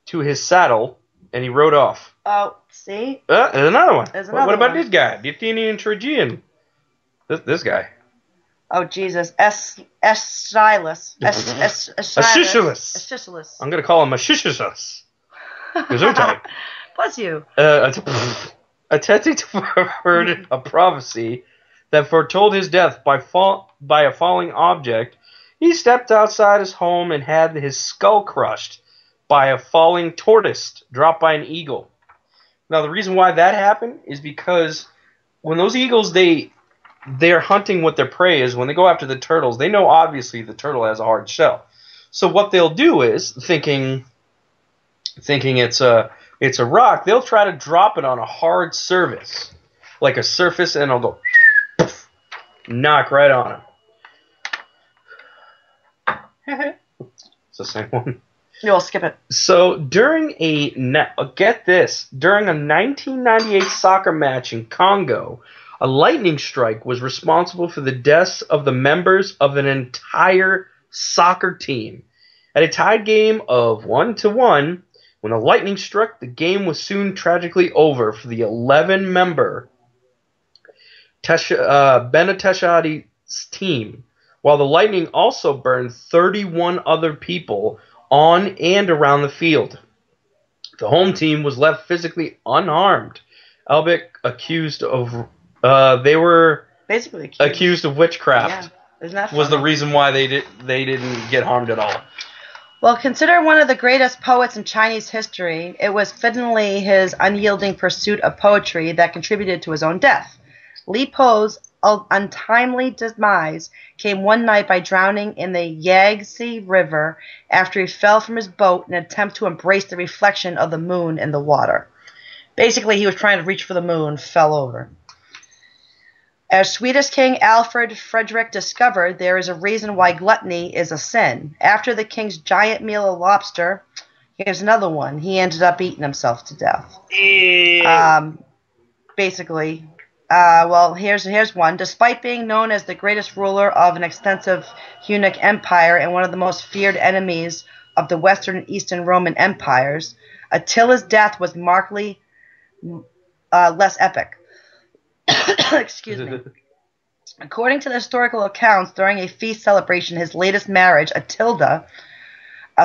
S5: to his saddle, and he rode off.
S4: Oh, see?
S5: There's another one.
S4: There's another
S5: What about
S4: one.
S5: this guy? The Athenian Trajan. This guy.
S4: Oh, Jesus. Aeschylus. Aeschylus.
S5: I'm going to call him Aeschylus. Gesundheit.
S4: Bless you.
S5: Attempting to pervert a prophecy that foretold his death by a falling object, he stepped outside his home and had his skull crushed by a falling tortoise dropped by an eagle. Now, the reason why that happened is because when those eagles, they're hunting what their prey is. When they go after the turtles, they know obviously the turtle has a hard shell. So what they'll do is, thinking it's a rock, they'll try to drop it on a hard surface, like a surface, and it'll go poof, knock right on him. It's the same one.
S4: You'll skip it.
S5: So during a 1998 soccer match in Congo, a lightning strike was responsible for the deaths of the members of an entire soccer team. At a tied game of 1-1, when the lightning struck, the game was soon tragically over for the 11-member Beneteshadi's team, while the lightning also burned 31 other people on and around the field. The home team was left physically unharmed, albeit accused of they were
S4: basically
S5: accused of witchcraft.
S4: Yeah. Isn't that funny?
S5: Was the reason why they didn't get harmed at all.
S4: Well, considered one of the greatest poets in Chinese history, it was fittingly his unyielding pursuit of poetry that contributed to his own death. Li Po's untimely demise came one night by drowning in the Yangtze River after he fell from his boat in an attempt to embrace the reflection of the moon in the water. Basically, he was trying to reach for the moon, fell over. As Swedish King Alfred Frederick discovered, there is a reason why gluttony is a sin. After the king's giant meal of lobster, here's another one. He ended up eating himself to death. Basically, well, here's one. Despite being known as the greatest ruler of an extensive Hunnic empire and one of the most feared enemies of the Western and Eastern Roman empires, Attila's death was markedly less epic. Excuse me. According to the historical accounts, during a feast celebration, his latest marriage, Attila,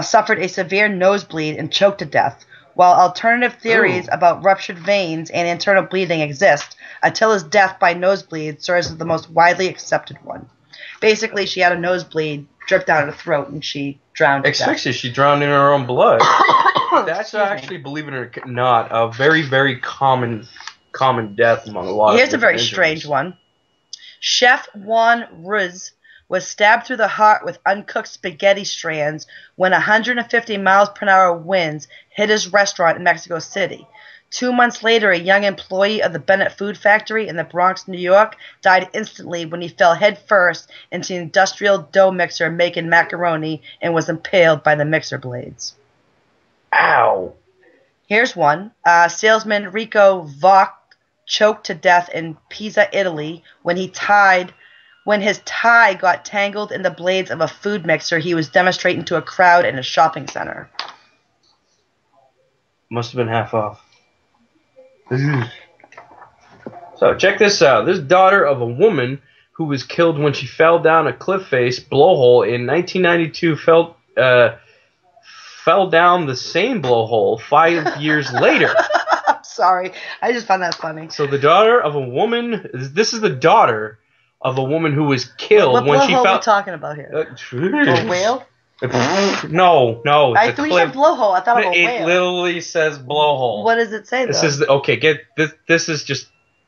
S4: suffered a severe nosebleed and choked to death. While alternative theories about ruptured veins and internal bleeding exist, Attila's death by nosebleed serves as the most widely accepted one. Basically, she had a nosebleed, dripped down her throat, and she drowned to death.
S5: Especially she drowned in her own blood. That's actually, believe it or not, a very, very common death among a lot of
S4: Here's a very
S5: injuries.
S4: strange one. Chef Juan Ruiz was stabbed through the heart with uncooked spaghetti strands when 150 miles per hour winds hit his restaurant in Mexico City. 2 months later, a young employee of the Bennett Food Factory in the Bronx, New York, died instantly when he fell headfirst into an industrial dough mixer making macaroni and was impaled by the mixer blades.
S5: Ow.
S4: Here's one. Salesman Rico Vogt choked to death in Pisa, Italy, when his tie got tangled in the blades of a food mixer he was demonstrating to a crowd in a shopping center.
S5: Must have been half off. So check this out. This daughter of a woman who was killed when she fell down a cliff face blowhole in 1992 fell down the same blowhole 5 years later.
S4: I'm sorry. I just found that funny.
S5: So the daughter of a woman, this is the daughter of a woman who was killed when she fell.
S4: What blowhole are we talking about here? A whale?
S5: No.
S4: I thought you said blowhole. I thought of a whale.
S5: It literally says blowhole.
S4: What does it say, though?
S5: This is okay. Get this. This is just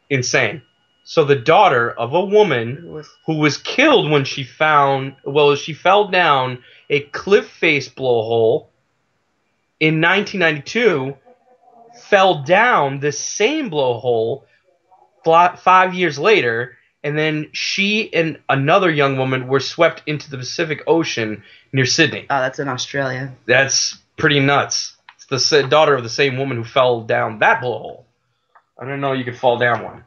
S5: insane. So the daughter of a woman who was killed when she fell down a cliff face blowhole in 1992, fell down the same blowhole 5 years later, and then she and another young woman were swept into the Pacific Ocean near Sydney.
S4: Oh, that's in Australia.
S5: That's pretty nuts. It's the daughter of the same woman who fell down that blowhole. I didn't know you could fall down one.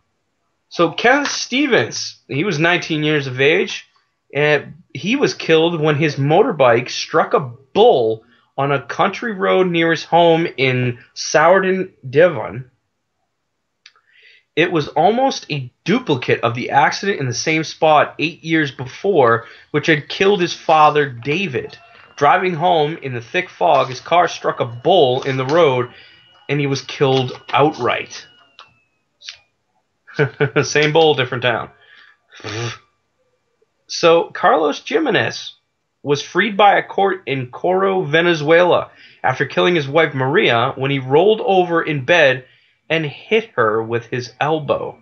S5: So Kenneth Stevens, he was 19 years of age, and he was killed when his motorbike struck a bull on a country road near his home in Sourden, Devon. It was almost a duplicate of the accident in the same spot 8 years before, which had killed his father, David. Driving home in the thick fog, his car struck a bull in the road, and he was killed outright. Same bull, different town. So, Carlos Jimenez was freed by a court in Coro, Venezuela, after killing his wife Maria when he rolled over in bed and hit her with his elbow.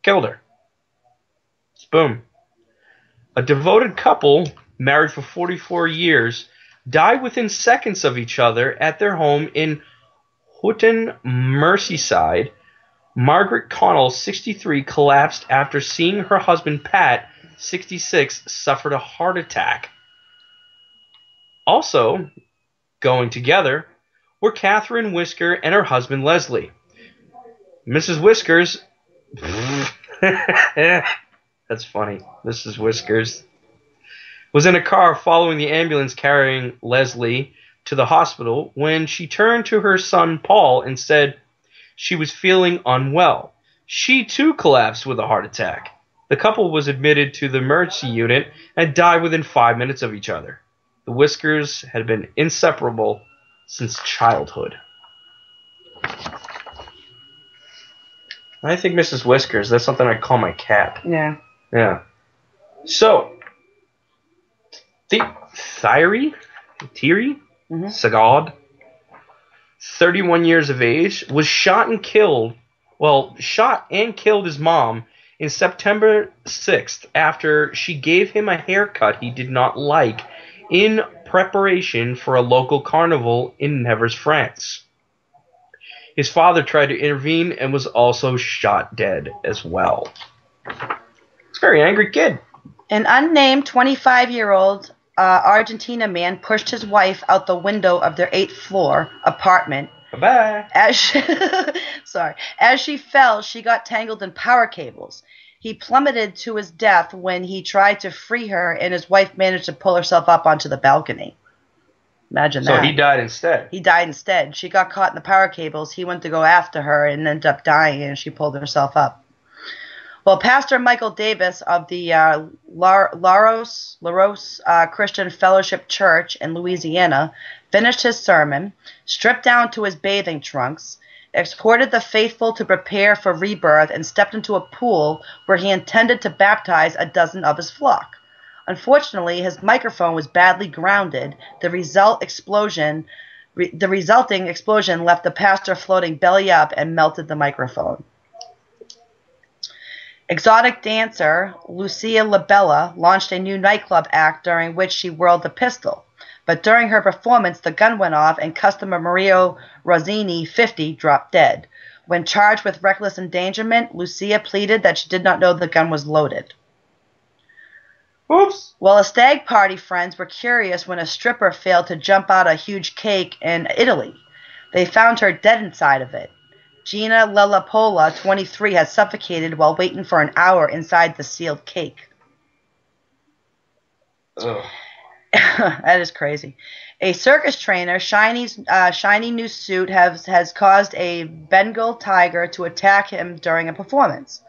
S5: Killed her. Boom. A devoted couple, married for 44 years, died within seconds of each other at their home in Houghton, Merseyside. Margaret Connell, 63, collapsed after seeing her husband Pat, 66, suffered a heart attack. Also going together were Catherine Whisker and her husband Leslie. Mrs. Whiskers... That's funny. Mrs. Whiskers was in a car following the ambulance carrying Leslie to the hospital when she turned to her son Paul and said she was feeling unwell. She too collapsed with a heart attack. The couple was admitted to the emergency unit and died within 5 minutes of each other. The Whiskers had been inseparable since childhood. I think Mrs. Whiskers, that's something I'd call my cat.
S4: Yeah.
S5: Yeah. So, Thierry Sagad, 31 years of age, was shot and killed his mom in September 6th after she gave him a haircut he did not like in preparation for a local carnival in Nevers, France. His father tried to intervene and was also shot dead as well. It's a very angry kid.
S4: An unnamed 25-year-old Argentina man pushed his wife out the window of their 8th floor apartment.
S5: Bye-bye.
S4: As she fell, she got tangled in power cables. He plummeted to his death when he tried to free her, and his wife managed to pull herself up onto the balcony. Imagine that.
S5: So he died instead.
S4: He died instead. She got caught in the power cables. He went to go after her and ended up dying, and she pulled herself up. Well, Pastor Michael Davis of the Laros Christian Fellowship Church in Louisiana finished his sermon, stripped down to his bathing trunks, exhorted the faithful to prepare for rebirth, and stepped into a pool where he intended to baptize a dozen of his flock. Unfortunately, his microphone was badly grounded. The resulting explosion left the pastor floating belly up and melted the microphone. Exotic dancer Lucia Labella launched a new nightclub act during which she whirled the pistol. But during her performance, the gun went off and customer Mario Rossini, 50, dropped dead. When charged with reckless endangerment, Lucia pleaded that she did not know the gun was loaded.
S5: Oops.
S4: Well, a stag party friends were curious when a stripper failed to jump out a huge cake in Italy. They found her dead inside of it. Gina Lelapola, 23, had suffocated while waiting for an hour inside the sealed cake.
S5: Ugh.
S4: That is crazy. A circus trainer, shiny new suit, has caused a Bengal tiger to attack him during a performance.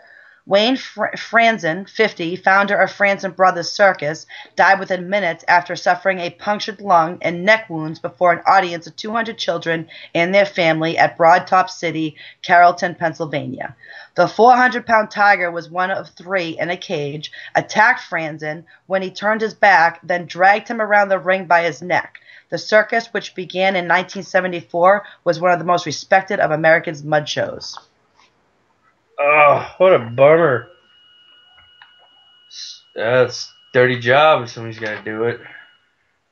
S4: Wayne Franzen, 50, founder of Franzen Brothers Circus, died within minutes after suffering a punctured lung and neck wounds before an audience of 200 children and their family at Broad Top City, Carrollton, Pennsylvania. The 400-pound tiger was one of three in a cage, attacked Franzen when he turned his back, then dragged him around the ring by his neck. The circus, which began in 1974, was one of the most respected of America's mud shows.
S5: Oh, what a bummer. That's a dirty job if somebody's got to do it.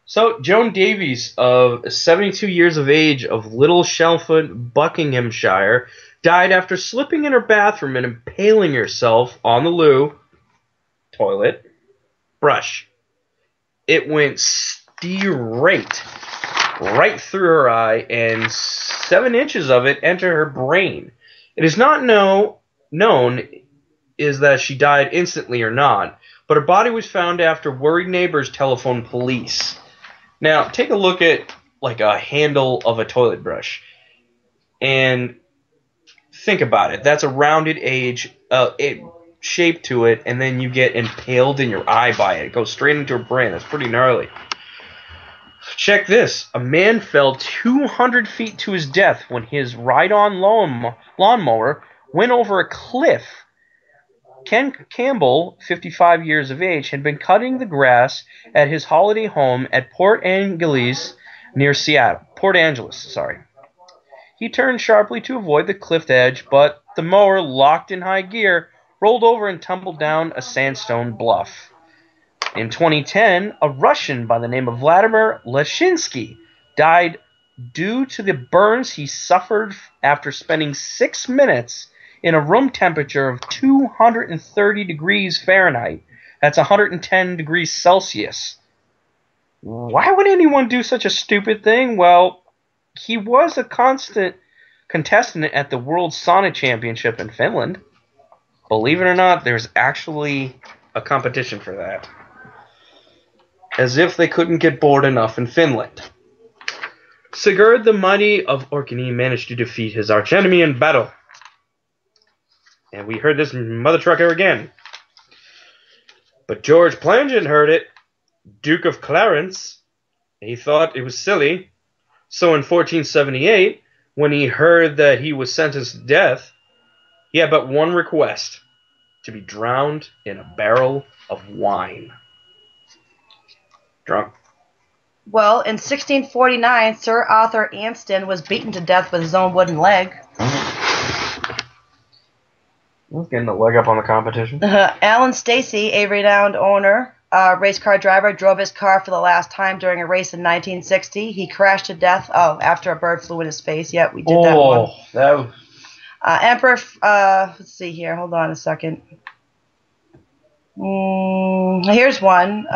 S5: So, Joan Davies, of 72 years of age, of Little Shelford, Buckinghamshire, died after slipping in her bathroom and impaling herself on the loo toilet brush. It went straight right through her eye, and 7 inches of it entered her brain. It is not known is that she died instantly or not, but her body was found after worried neighbors telephoned police. Now, take a look at like a handle of a toilet brush, and think about it. That's a rounded shape to it, and then you get impaled in your eye by it. It goes straight into her brain. That's pretty gnarly. Check this. A man fell 200 feet to his death when his ride-on lawnmower went over a cliff. Ken Campbell, 55 years of age, had been cutting the grass at his holiday home at Port Angeles, near Seattle. Port Angeles, sorry. He turned sharply to avoid the cliff edge, but the mower, locked in high gear, rolled over and tumbled down a sandstone bluff. In 2010, a Russian by the name of Vladimir Leshinsky died due to the burns he suffered after spending 6 minutes in a room temperature of 230 degrees Fahrenheit. That's 110 degrees Celsius. Why would anyone do such a stupid thing? Well, he was a constant contestant at the World Sauna Championship in Finland. Believe it or not, there's actually a competition for that. As if they couldn't get bored enough in Finland. Sigurd the Mighty of Orkney managed to defeat his archenemy in battle. And we heard this mother trucker again. But George Plangen heard it, Duke of Clarence, and he thought it was silly. So in 1478, when he heard that he was sentenced to death, he had but one request: to be drowned in a barrel of wine. Drunk.
S4: Well, in 1649, Sir Arthur Anston was beaten to death with his own wooden leg.
S5: Getting a leg up on the competition.
S4: Alan Stacey, a renowned race car driver, drove his car for the last time during a race in 1960. He crashed to death. Oh, after a bird flew in his face. Yep, we did that one.
S5: That was...
S4: Emperor, let's see here. Hold on a second. Here's one.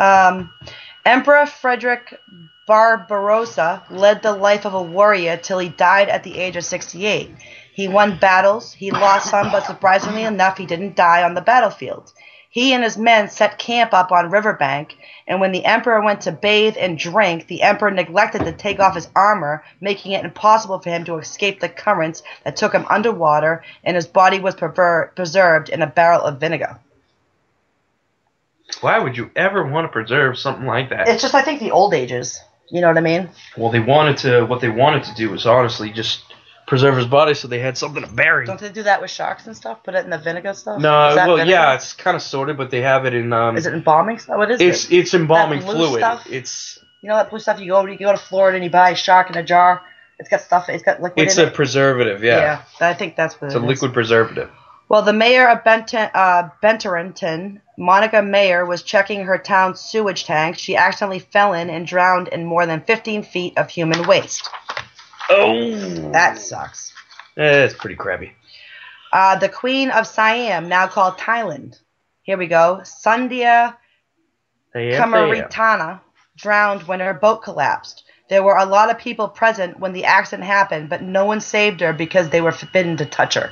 S4: Emperor Frederick Barbarossa led the life of a warrior till he died at the age of 68. He won battles, he lost some, but surprisingly enough, he didn't die on the battlefield. He and his men set camp up on riverbank, and when the emperor went to bathe and drink, the emperor neglected to take off his armor, making it impossible for him to escape the currents that took him underwater, and his body was preserved in a barrel of vinegar.
S5: Why would you ever want to preserve something like that?
S4: It's just, I think, the old ages. You know what I mean?
S5: Well, what they wanted to do was honestly just preserve his body so they had something to bury.
S4: Don't they do that with sharks and stuff? Put it in the vinegar stuff?
S5: No, well,
S4: vinegar?
S5: yeah, it's kind of sorted, but they have it in...
S4: is it embalming stuff? What is it?
S5: It's embalming
S4: that blue
S5: fluid.
S4: Stuff?
S5: It's...
S4: You know that blue stuff? You go to Florida and you buy a shark in a jar. It's got stuff. It's got liquid in it.
S5: It's a preservative, yeah.
S4: Yeah, I think that's what it is.
S5: It's a liquid preservative.
S4: Well, the mayor of Benterington, Monica Mayer, was checking her town's sewage tank. She accidentally fell in and drowned in more than 15 feet of human waste.
S5: Oh!
S4: That sucks.
S5: It's pretty crappy.
S4: The Queen of Siam, now called Thailand. Here we go. Sandhya Kamaritana drowned when her boat collapsed. There were a lot of people present when the accident happened, but no one saved her because they were forbidden to touch her.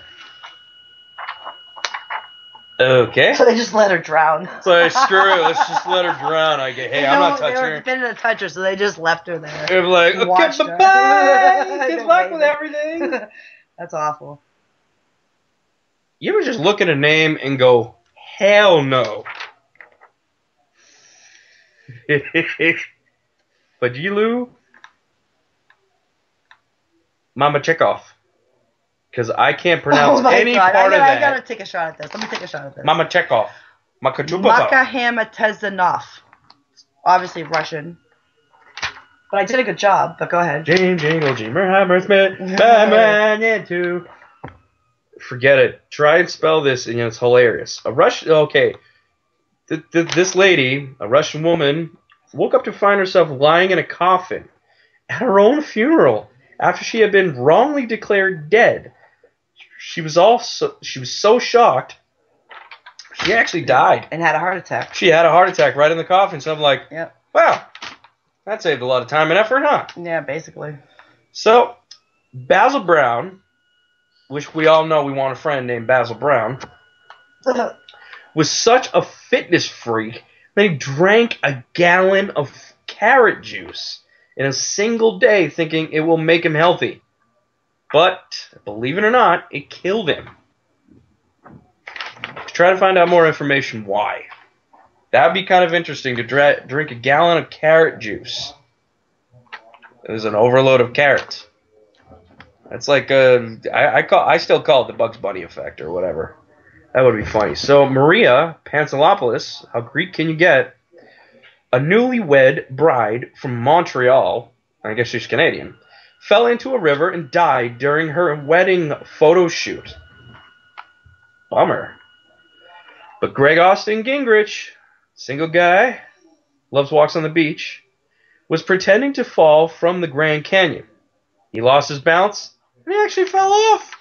S5: Okay.
S4: So they just let her drown.
S5: So screw it, let's just let her drown. Hey, I'm not touching her.
S4: They were fitting to touch her, so they just left her there.
S5: They're like, okay, bye-bye. Good luck with everything.
S4: That's awful.
S5: You ever just look at a name and go, hell no. Fajilu Mama Chekhov. Because I can't pronounce any part of that.
S4: I gotta take a shot at this. Let me take a shot at this.
S5: Mama Chekhov.
S4: Makahamatazenov. Obviously Russian. But I did a good job, but go ahead.
S5: Jingle, Jimmer, Hammersmith, Batman, and two. Forget it. Try and spell this, and it's hilarious. Okay. This lady, a Russian woman, woke up to find herself lying in a coffin at her own funeral after she had been wrongly declared dead. She was so shocked, she actually died.
S4: And had a heart attack.
S5: She had a heart attack right in the coffin. So I'm like,
S4: yep.
S5: Wow, that saved a lot of time and effort, huh?
S4: Yeah, basically.
S5: So, Basil Brown, which we all know we want a friend named Basil Brown, was such a fitness freak that he drank a gallon of carrot juice in a single day thinking it will make him healthy. But, believe it or not, it killed him. Let's try to find out more information why. That would be kind of interesting to drink a gallon of carrot juice. It was an overload of carrots. That's like I still call it the Bugs Bunny effect or whatever. That would be funny. So Maria Pantelopoulos, how Greek can you get? A newlywed bride from Montreal, I guess she's Canadian, fell into a river and died during her wedding photo shoot. Bummer. But Greg Austin Gingrich, single guy, loves walks on the beach, was pretending to fall from the Grand Canyon. He lost his balance, and he actually fell off.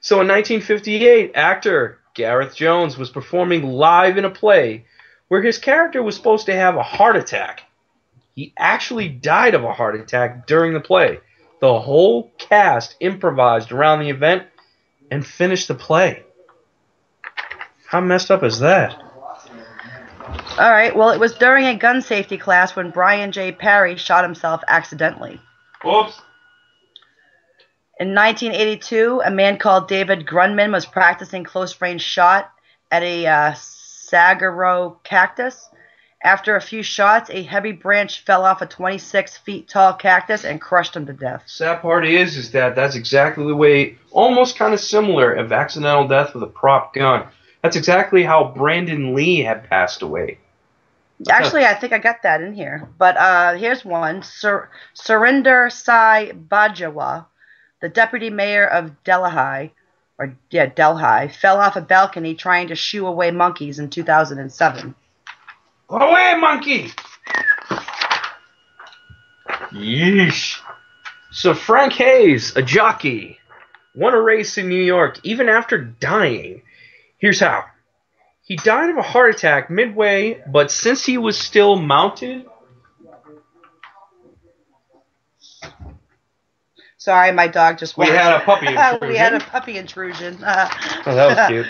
S5: So in 1958, actor Gareth Jones was performing live in a play where his character was supposed to have a heart attack. He actually died of a heart attack during the play. The whole cast improvised around the event and finished the play. How messed up is that?
S4: All right, well, it was during a gun safety class when Brian J. Parry shot himself accidentally.
S5: Oops.
S4: In 1982, a man called David Grunman was practicing close-range shot at a saguaro cactus. After a few shots, a heavy branch fell off a 26-feet-tall cactus and crushed him to death.
S5: Sad part is that that's exactly the way, almost kind of similar, of accidental death with a prop gun. That's exactly how Brandon Lee had passed away.
S4: Actually, I think I got that in here. But here's one. Surinder Sai Bajwa, the deputy mayor of Delhi, fell off a balcony trying to shoo away monkeys in 2007.
S5: Go away, monkey! Yeesh. So Frank Hayes, a jockey, won a race in New York even after dying. Here's how. He died of a heart attack midway, but since he was still mounted...
S4: Sorry, my dog just...
S5: We had a puppy intrusion.
S4: We had a puppy intrusion.
S5: Oh, that was cute.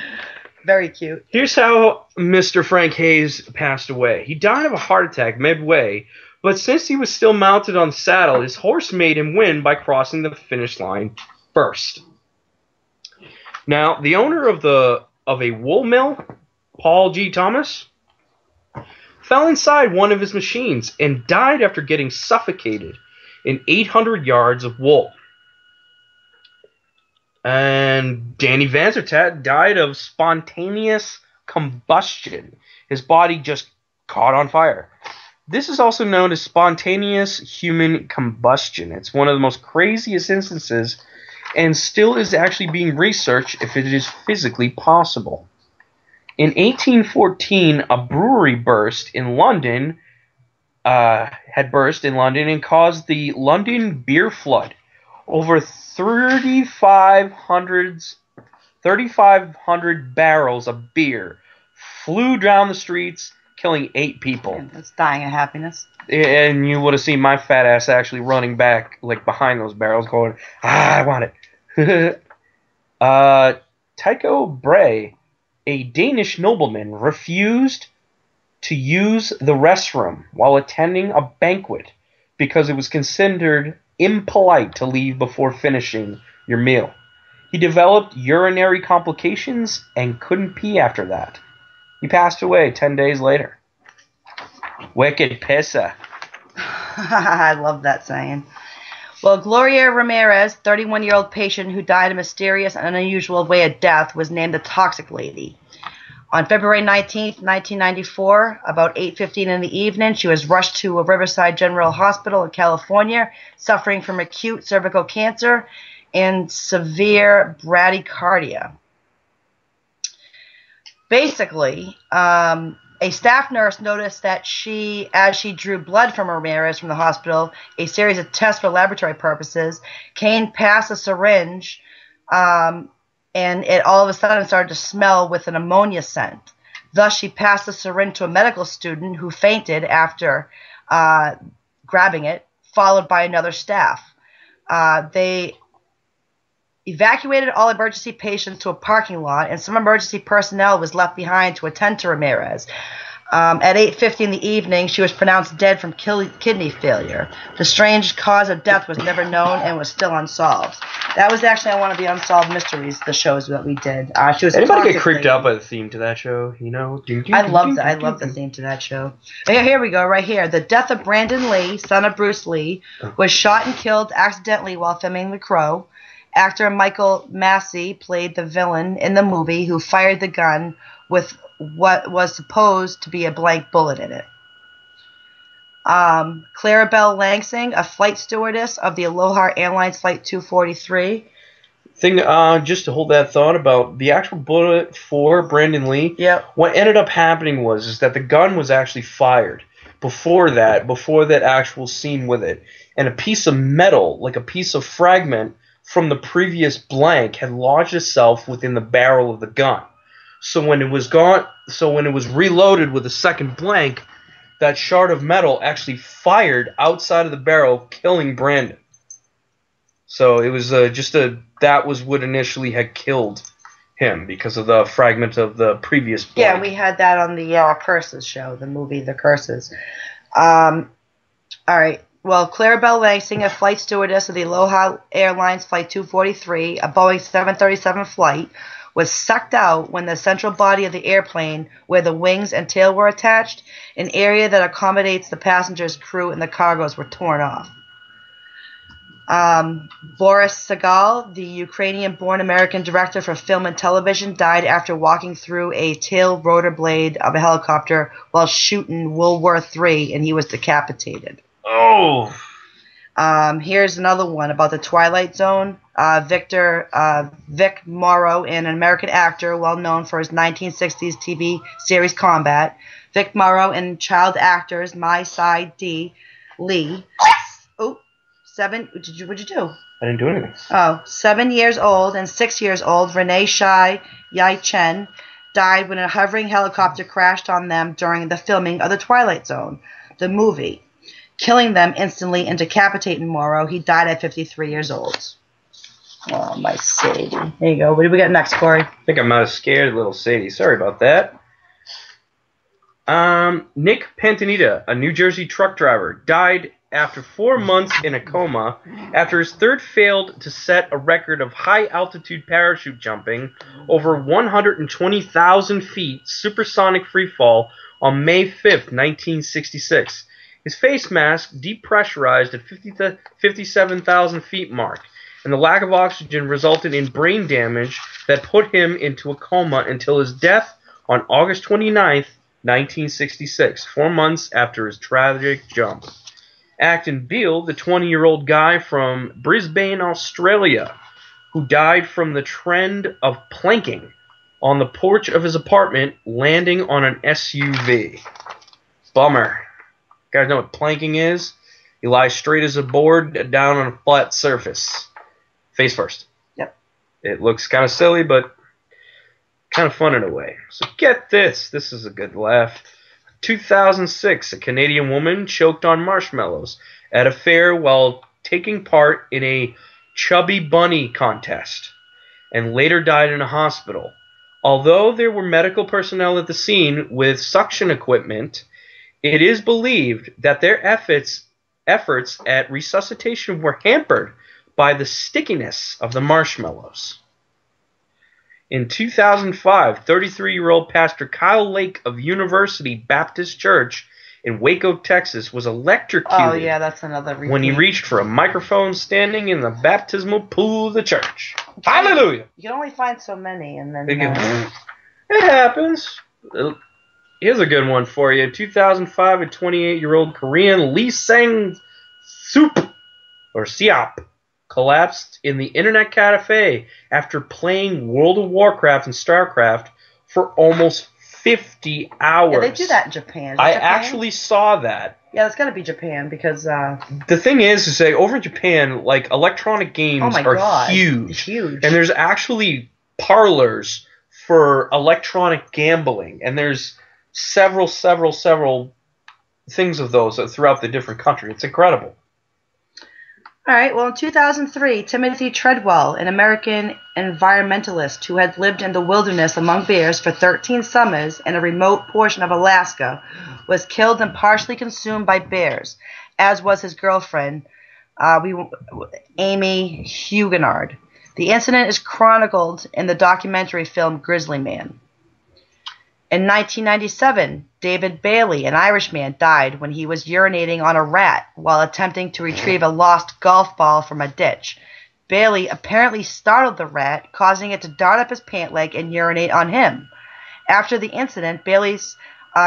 S4: Very cute.
S5: Here's how Mr. Frank Hayes passed away. He died of a heart attack midway, but since he was still mounted on the saddle, his horse made him win by crossing the finish line first. Now, the owner of a wool mill, Paul G. Thomas, fell inside one of his machines and died after getting suffocated in 800 yards of wool. And Danny Vanzertat died of spontaneous combustion. His body just caught on fire. This is also known as spontaneous human combustion. It's one of the most craziest instances and still is actually being researched if it is physically possible. In 1814, a brewery had burst in London and caused the London beer flood. Over 3,500 barrels of beer flew down the streets, killing 8 people.
S4: That's dying of happiness.
S5: And you would have seen my fat ass actually running back, like behind those barrels, going, I want it. Tycho Brahe a Danish nobleman refused to use the restroom while attending a banquet because it was considered impolite to leave before finishing your meal. He developed urinary complications and couldn't pee after that. He passed away 10 days later. Wicked pisser.
S4: I love that saying. Well, Gloria Ramirez, 31-year-old patient who died a mysterious and unusual way of death, was named the Toxic Lady. On February 19, 1994, about 8:15 in the evening, she was rushed to a Riverside General Hospital in California, suffering from acute cervical cancer and severe bradycardia. Basically, a staff nurse noticed that as she drew blood from Ramirez from the hospital, a series of tests for laboratory purposes, Kane passed a syringe, and it all of a sudden started to smell with an ammonia scent. Thus, she passed the syringe to a medical student who fainted after grabbing it, followed by another staff. They evacuated all emergency patients to a parking lot, and some emergency personnel was left behind to attend to Ramirez. At 8:50 in the evening, she was pronounced dead from kidney failure. The strange cause of death was never known and was still unsolved. That was actually one of the unsolved mysteries, the shows that we did. She was
S5: Anybody get creeped out by the theme to that show? You know,
S4: I love the theme to that show. Here we go, right here. The death of Brandon Lee, son of Bruce Lee, was shot and killed accidentally while filming The Crow. Actor Michael Massey played the villain in the movie who fired the gun with what was supposed to be a blank bullet in it. Clarabelle Lansing, a flight stewardess of the Aloha Airlines Flight 243.
S5: Just to hold that thought about the actual bullet for Brandon Lee.
S4: Yep.
S5: What ended up happening was that the gun was actually fired before that actual scene with it, and a piece of metal, like a piece of fragment from the previous blank, had lodged itself within the barrel of the gun. So when it was reloaded with a second blank, that shard of metal actually fired outside of the barrel, killing Brandon. So it was that was what initially had killed him, because of the fragment of the previous blank.
S4: Yeah, we had that on the Curses show, the movie The Curses. All right. Well, Clarabelle Lansing, a flight stewardess of the Aloha Airlines Flight 243, a Boeing 737 flight, was sucked out when the central body of the airplane, where the wings and tail were attached, an area that accommodates the passengers, crew, and the cargoes, were torn off. Boris Sagal, the Ukrainian-born American director for film and television, died after walking through a tail rotor blade of a helicopter while shooting World War III, and he was decapitated.
S5: Oh!
S4: Here's another one about the Twilight Zone. Vic Morrow, an American actor well known for his 1960s TV series Combat. Vic Morrow and child actors Mai Sai Dee Lee. What'd you do?
S5: I didn't do anything.
S4: 7 years old and 6 years old Renee Shai Yai Chen died when a hovering helicopter crashed on them during the filming of The Twilight Zone, the movie, killing them instantly and decapitating Morrow. He died at 53 years old. Oh, my Sadie. There you go. What do we got next, Corey?
S5: I think I might have scared little Sadie. Sorry about that. Nick Pantanita, a New Jersey truck driver, died after 4 months in a coma after his third failed to set a record of high-altitude parachute jumping over 120,000 feet supersonic freefall on May 5th, 1966. His face mask depressurized at 57,000 feet mark, and the lack of oxygen resulted in brain damage that put him into a coma until his death on August 29th, 1966, 4 months after his tragic jump. Acton Beale, the 20-year-old guy from Brisbane, Australia, who died from the trend of planking on the porch of his apartment, landing on an SUV. Bummer. You guys know what planking is? You lie straight as a board down on a flat surface. Face first.
S4: Yep.
S5: It looks kind of silly, but kind of fun in a way. So get this. This is a good laugh. 2006, a Canadian woman choked on marshmallows at a fair while taking part in a chubby bunny contest and later died in a hospital. Although there were medical personnel at the scene with suction equipment, it is believed that their efforts at resuscitation were hampered by the stickiness of the marshmallows. In 2005, 33-year-old Pastor Kyle Lake of University Baptist Church in Waco, Texas, was electrocuted
S4: that's another repeat.
S5: when he reached for a microphone standing in the baptismal pool of the church. Hallelujah!
S4: You can only find so many, and then...
S5: It happens. Here's a good one for you. In 2005, a 28-year-old Korean Lee Sang-soop, or Siop, collapsed in the internet cafe after playing World of Warcraft and StarCraft for almost 50 hours.
S4: Yeah, they do that in Japan.
S5: I actually saw that.
S4: Yeah, it's got to be Japan because...
S5: The thing is say, over in Japan, like, electronic games are huge.
S4: Huge.
S5: And there's actually parlors for electronic gambling. And there's several things of those throughout the different country. It's incredible.
S4: All right, well, in 2003, Timothy Treadwell, an American environmentalist who had lived in the wilderness among bears for 13 summers in a remote portion of Alaska, was killed and partially consumed by bears, as was his girlfriend, Amy Huguenard. The incident is chronicled in the documentary film Grizzly Man. In 1997, David Bailey, an Irishman, died when he was urinating on a rat while attempting to retrieve a lost golf ball from a ditch. Bailey apparently startled the rat, causing it to dart up his pant leg and urinate on him. After the incident, Bailey's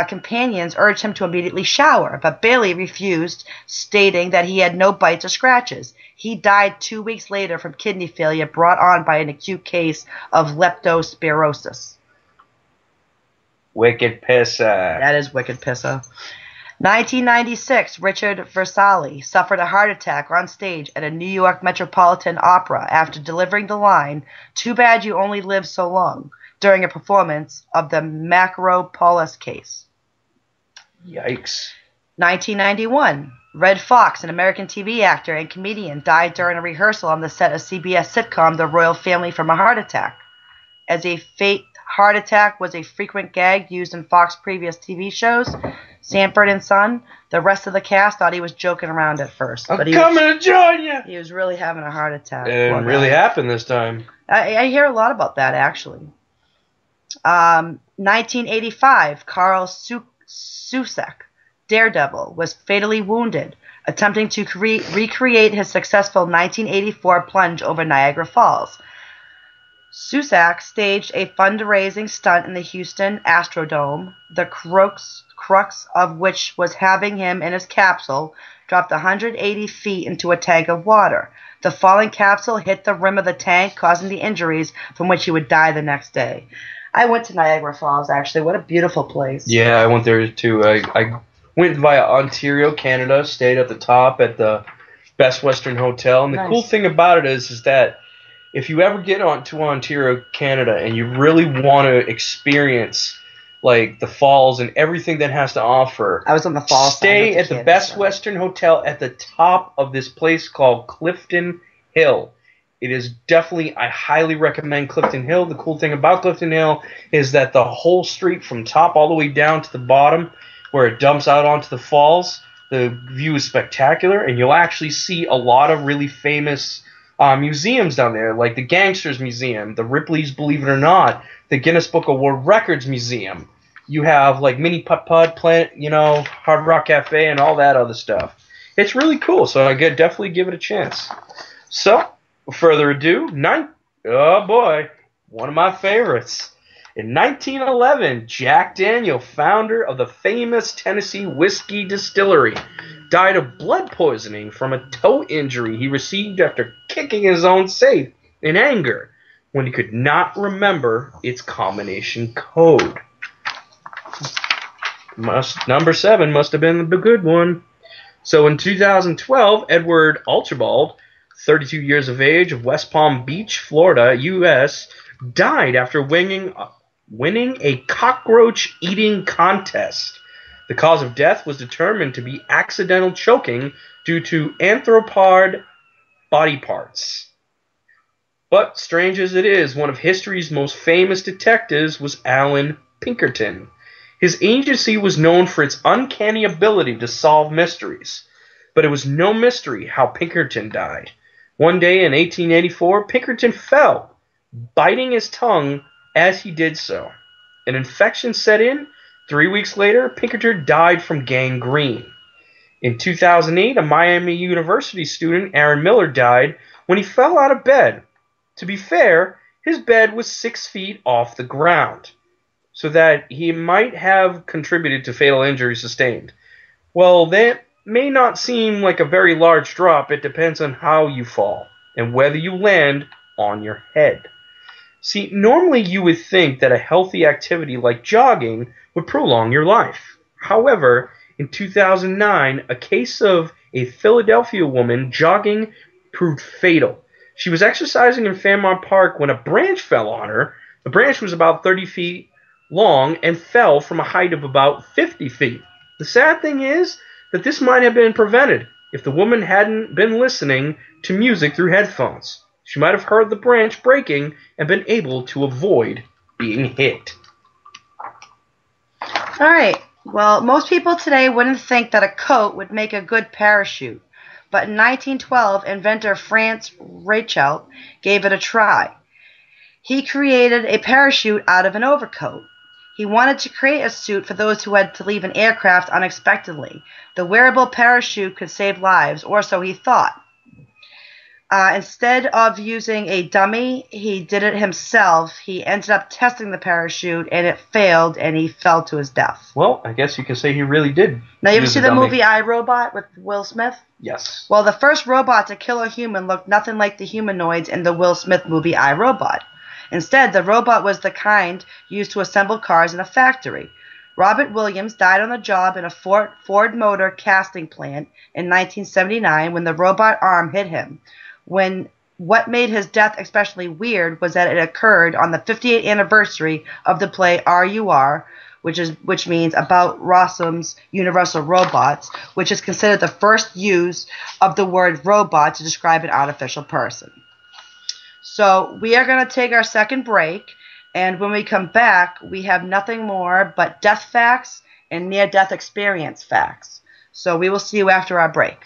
S4: companions urged him to immediately shower, but Bailey refused, stating that he had no bites or scratches. He died 2 weeks later from kidney failure brought on by an acute case of leptospirosis.
S5: Wicked pissa.
S4: That is wicked pissa. 1996, Richard Versailles suffered a heart attack on stage at a New York Metropolitan Opera after delivering the line, "Too bad you only live so long," during a performance of the Macropolis case.
S5: Yikes.
S4: 1991, Red Fox, an American TV actor and comedian, died during a rehearsal on the set of CBS sitcom The Royal Family from a heart attack. As a fake heart attack was a frequent gag used in Fox previous TV shows, Sanford and Son, the rest of the cast thought he was joking around at first.
S5: But I'm coming to join you!
S4: He was really having a heart attack.
S5: It really happened this time.
S4: I hear a lot about that, actually. 1985, Carl Cusack, Daredevil, was fatally wounded, attempting to recreate his successful 1984 plunge over Niagara Falls. Cusack staged a fundraising stunt in the Houston Astrodome, the crux of which was having him in his capsule dropped 180 feet into a tank of water. The falling capsule hit the rim of the tank, causing the injuries from which he would die the next day. I went to Niagara Falls, actually. What a beautiful place.
S5: Yeah, I went there too. I went via Ontario, Canada, stayed at the top at the Best Western Hotel. And the cool thing about it is that if you ever get to Ontario, Canada, and you really want to experience like the falls and everything that has to offer,
S4: I was on the falls.
S5: Stay at the Best Western Hotel at the top of this place called Clifton Hill. It is definitely, I highly recommend Clifton Hill. The cool thing about Clifton Hill is that the whole street from top all the way down to the bottom, where it dumps out onto the falls, the view is spectacular, and you'll actually see a lot of really famous museums down there, like the Gangsters Museum, the Ripley's Believe It or Not, the Guinness Book of World Records Museum. You have like Mini Putt-Putt, Hard Rock Cafe, and all that other stuff. It's really cool, so I could definitely give it a chance. So, without further ado, oh boy, one of my favorites. In 1911, Jack Daniel, founder of the famous Tennessee whiskey distillery, died of blood poisoning from a toe injury he received after kicking his own safe in anger when he could not remember its combination code. Number 7 must have been the good one. So in 2012, Edward Archibald, 32 years of age, of West Palm Beach, Florida, U.S., died after winning a cockroach eating contest. The cause of death was determined to be accidental choking due to arthropod body parts. But strange as it is, one of history's most famous detectives was Alan Pinkerton. His agency was known for its uncanny ability to solve mysteries. But it was no mystery how Pinkerton died. One day in 1884, Pinkerton fell, biting his tongue as he did so. An infection set in. 3 weeks later, Pinkerton died from gangrene. In 2008, a Miami University student, Aaron Miller, died when he fell out of bed. To be fair, his bed was 6 feet off the ground, so that he might have contributed to fatal injuries sustained. Well, that may not seem like a very large drop. It depends on how you fall and whether you land on your head. See, normally you would think that a healthy activity like jogging would prolong your life. However, in 2009, a case of a Philadelphia woman jogging proved fatal. She was exercising in Fairmount Park when a branch fell on her. The branch was about 30 feet long and fell from a height of about 50 feet. The sad thing is that this might have been prevented if the woman hadn't been listening to music through headphones. She might have heard the branch breaking and been able to avoid being hit.
S4: All right. Well, most people today wouldn't think that a coat would make a good parachute, but in 1912, inventor Franz Reichelt gave it a try. He created a parachute out of an overcoat. He wanted to create a suit for those who had to leave an aircraft unexpectedly. The wearable parachute could save lives, or so he thought. Instead of using a dummy, he did it himself. He ended up testing the parachute, and it failed, and he fell to his death.
S5: Well, I guess you can say he really did.
S4: Now, you ever see the movie I, Robot with Will Smith?
S5: Yes.
S4: Well, the first robot to kill a human looked nothing like the humanoids in the Will Smith movie I, Robot. Instead, the robot was the kind used to assemble cars in a factory. Robert Williams died on the job in a Ford Motor casting plant in 1979 when the robot arm hit him. What made his death especially weird was that it occurred on the 58th anniversary of the play RUR, which means About Rossum's Universal Robots, which is considered the first use of the word robot to describe an artificial person. So we are going to take our second break, and when we come back, we have nothing more but death facts and near-death experience facts. So we will see you after our break.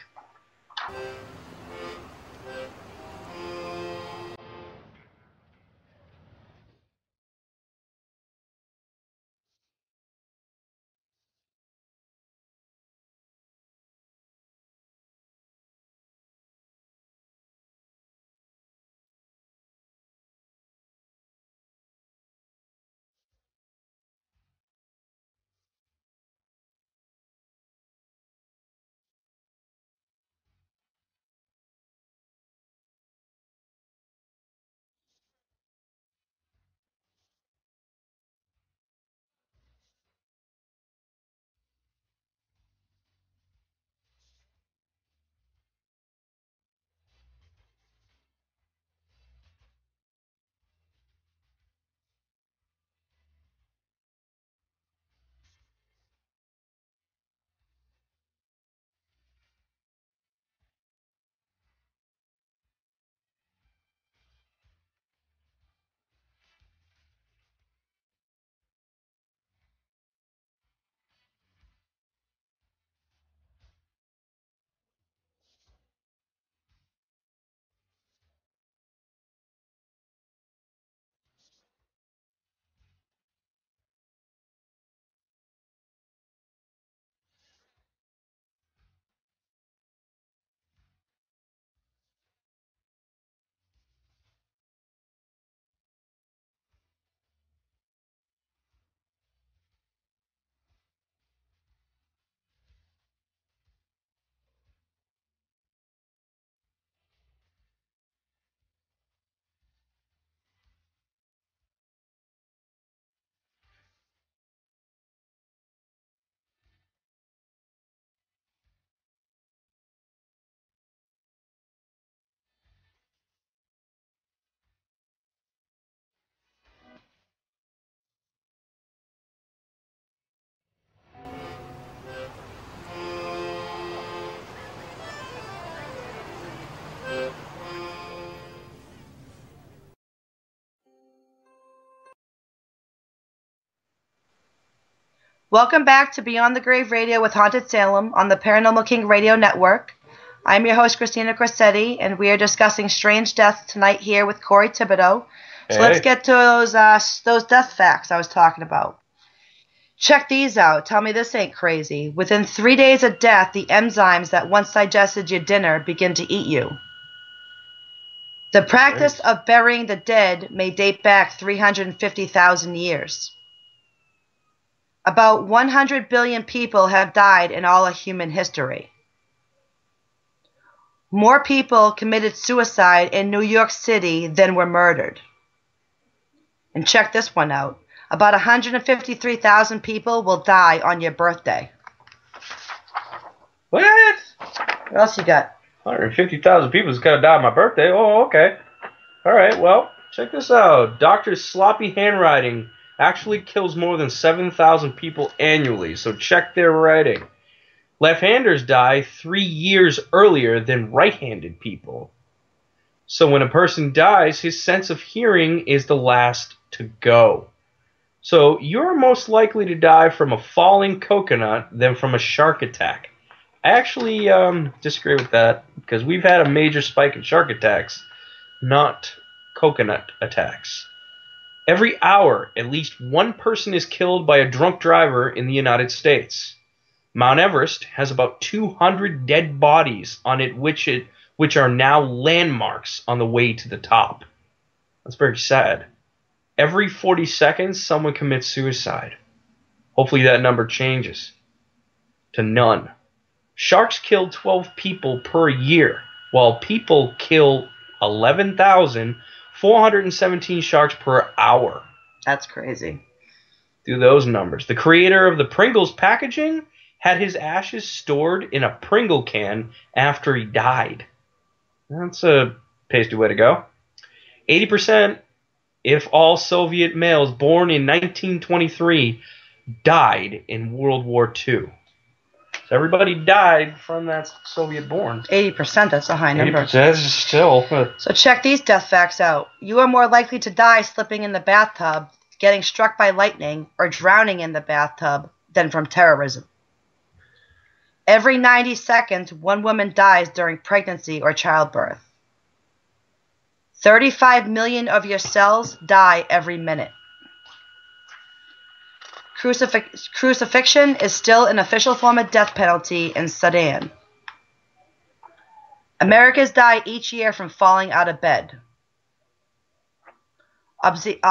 S4: Welcome back to Beyond the Grave Radio with Haunted Salem on the Paranormal King Radio Network. I'm your host, Christina Corsetti, and we are discussing strange deaths tonight here with Corey Thibodeau. So let's get to those death facts I was talking about. Check these out. Tell me this ain't crazy. Within 3 days of death, the enzymes that once digested your dinner begin to eat you. The practice of burying the dead may date back 350,000 years. About 100 billion people have died in all of human history. More people committed suicide in New York City than were murdered. And check this one out. About 153,000 people will die on your birthday.
S5: What?
S4: What else you got?
S5: 150,000 people is going to die on my birthday? Oh, okay. All right, well, check this out. Doctor's sloppy handwriting actually kills more than 7,000 people annually, so check their writing. Left-handers die 3 years earlier than right-handed people. So when a person dies, his sense of hearing is the last to go. So you're most likely to die from a falling coconut than from a shark attack. I actually disagree with that, because we've had a major spike in shark attacks, not coconut attacks. Every hour, at least one person is killed by a drunk driver in the United States. Mount Everest has about 200 dead bodies on it, which are now landmarks on the way to the top. That's very sad. Every 40 seconds, someone commits suicide. Hopefully that number changes to none. Sharks kill 12 people per year, while people kill 11,417 sharks per hour.
S4: That's crazy.
S5: Do those numbers. The creator of the Pringles packaging had his ashes stored in a Pringle can after he died. That's a tasty way to go. 80%, if all Soviet males born in 1923 died in World War II. So everybody died from that Soviet born.
S4: 80%, that's a high number.
S5: 80% is still.
S4: So check these death facts out. You are more likely to die slipping in the bathtub, getting struck by lightning, or drowning in the bathtub than from terrorism. Every 90 seconds, one woman dies during pregnancy or childbirth. 35 million of your cells die every minute. Crucifixion is still an official form of death penalty in Sudan. Americans die each year from falling out of bed.
S5: I must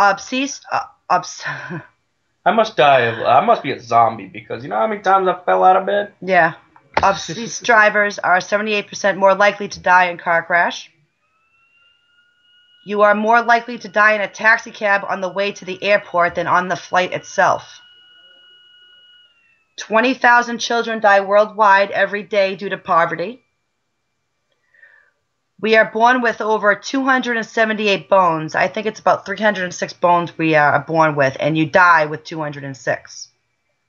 S5: die. I must be a zombie because you know how many times I fell out of bed?
S4: Yeah. Obese drivers are 78% more likely to die in car crash. You are more likely to die in a taxi cab on the way to the airport than on the flight itself. 20,000 children die worldwide every day due to poverty. We are born with over 278 bones. I think it's about 306 bones we are born with, and you die with 206.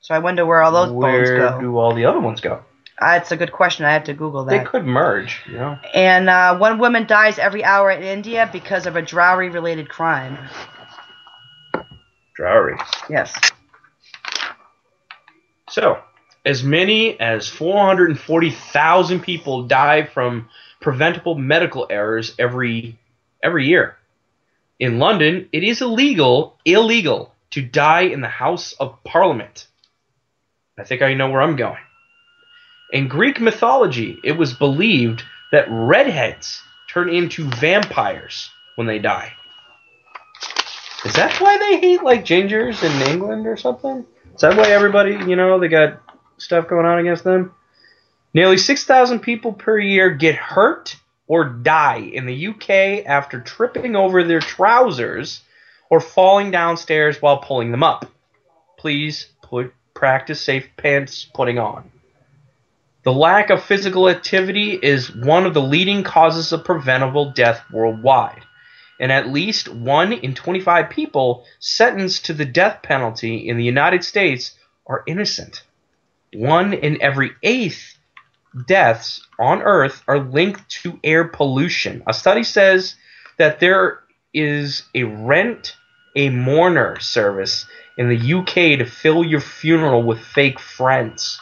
S4: So I wonder where all those bones go.
S5: Where do all the other ones go?
S4: It's a good question. I have to Google that.
S5: They could merge, you know.
S4: And one woman dies every hour in India because of a dowry-related crime.
S5: Dowry.
S4: Yes.
S5: So, as many as 440,000 people die from preventable medical errors every year. In London, it is illegal to die in the House of Parliament. I think I know where I'm going. In Greek mythology, it was believed that redheads turn into vampires when they die. Is that why they hate like gingers in England or something? Is that why everybody, you know, they got stuff going on against them? Nearly 6,000 people per year get hurt or die in the UK after tripping over their trousers or falling downstairs while pulling them up. Please practice safe pants putting on. The lack of physical activity is one of the leading causes of preventable death worldwide, and at least 1 in 25 people sentenced to the death penalty in the United States are innocent. 1 in every 8 deaths on Earth are linked to air pollution. A study says that there is a Rent a Mourner service in the UK to fill your funeral with fake friends.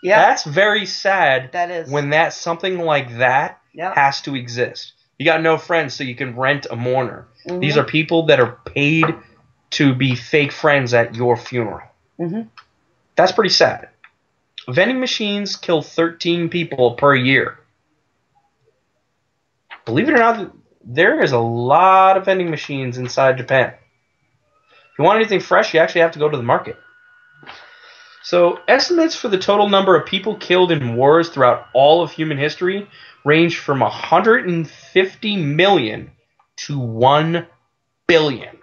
S4: Yep.
S5: That's very sad.
S4: That is.
S5: When something like that has to exist. You got no friends, so you can rent a mourner. Mm-hmm. These are people that are paid to be fake friends at your funeral. Mm-hmm. That's pretty sad. Vending machines kill 13 people per year. Believe it or not, there is a lot of vending machines inside Japan. If you want anything fresh, you actually have to go to the market. So, estimates for the total number of people killed in wars throughout all of human history range from 150 million to 1 billion.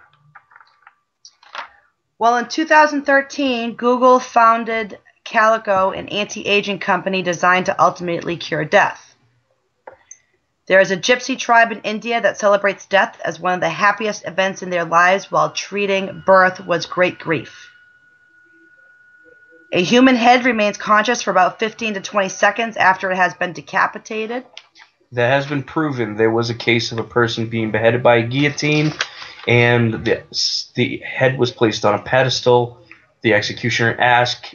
S4: Well, in 2013, Google founded Calico, an anti-aging company designed to ultimately cure death. There is a gypsy tribe in India that celebrates death as one of the happiest events in their lives, while treating birth was great grief. A human head remains conscious for about 15 to 20 seconds after it has been decapitated.
S5: That has been proven. There was a case of a person being beheaded by a guillotine, and the head was placed on a pedestal. The executioner asked,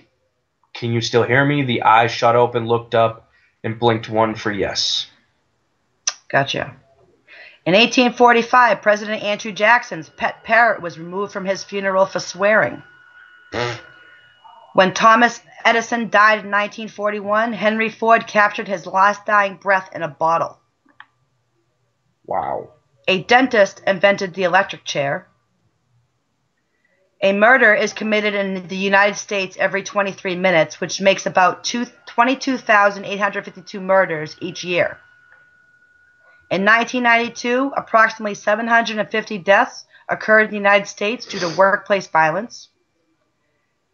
S5: "Can you still hear me?" The eyes shot open, looked up, and blinked one for yes.
S4: Gotcha. In 1845, President Andrew Jackson's pet parrot was removed from his funeral for swearing. When Thomas Edison died in 1941, Henry Ford captured his last dying breath in a bottle.
S5: Wow.
S4: A dentist invented the electric chair. A murder is committed in the United States every 23 minutes, which makes about 22,852 murders each year. In 1992, approximately 750 deaths occurred in the United States due to workplace violence.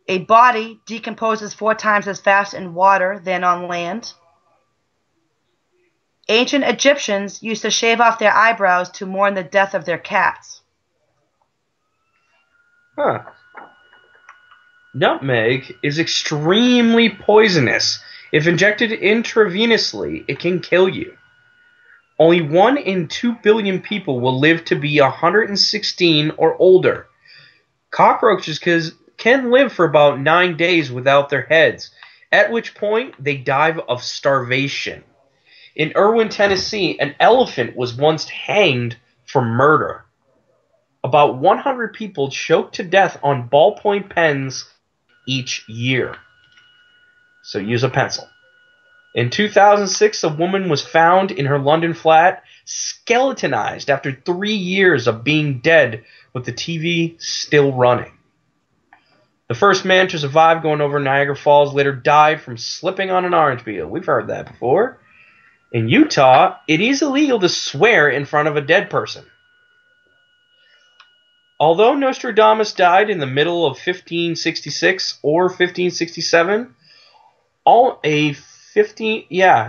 S4: A body decomposes 4 times as fast in water than on land. Ancient Egyptians used to shave off their eyebrows to mourn the death of their cats.
S5: Huh. Nutmeg is extremely poisonous. If injected intravenously, it can kill you. Only 1 in 2 billion people will live to be 116 or older. Cockroaches can live for about 9 days without their heads, at which point they die of starvation. In Irwin, Tennessee, an elephant was once hanged for murder. About 100 people choked to death on ballpoint pens each year. So use a pencil. In 2006, a woman was found in her London flat, skeletonized after 3 years of being dead with the TV still running. The first man to survive going over Niagara Falls later died from slipping on an orange peel. We've heard that before. In Utah, it is illegal to swear in front of a dead person. Although Nostradamus died in the middle of 1566 or 1567,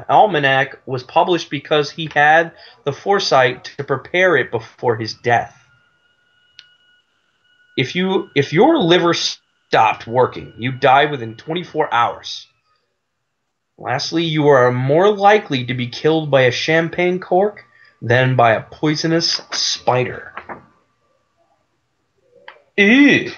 S5: almanac was published because he had the foresight to prepare it before his death. If your liver stopped working, you die within 24 hours. Lastly, you are more likely to be killed by a champagne cork than by a poisonous spider. Ew.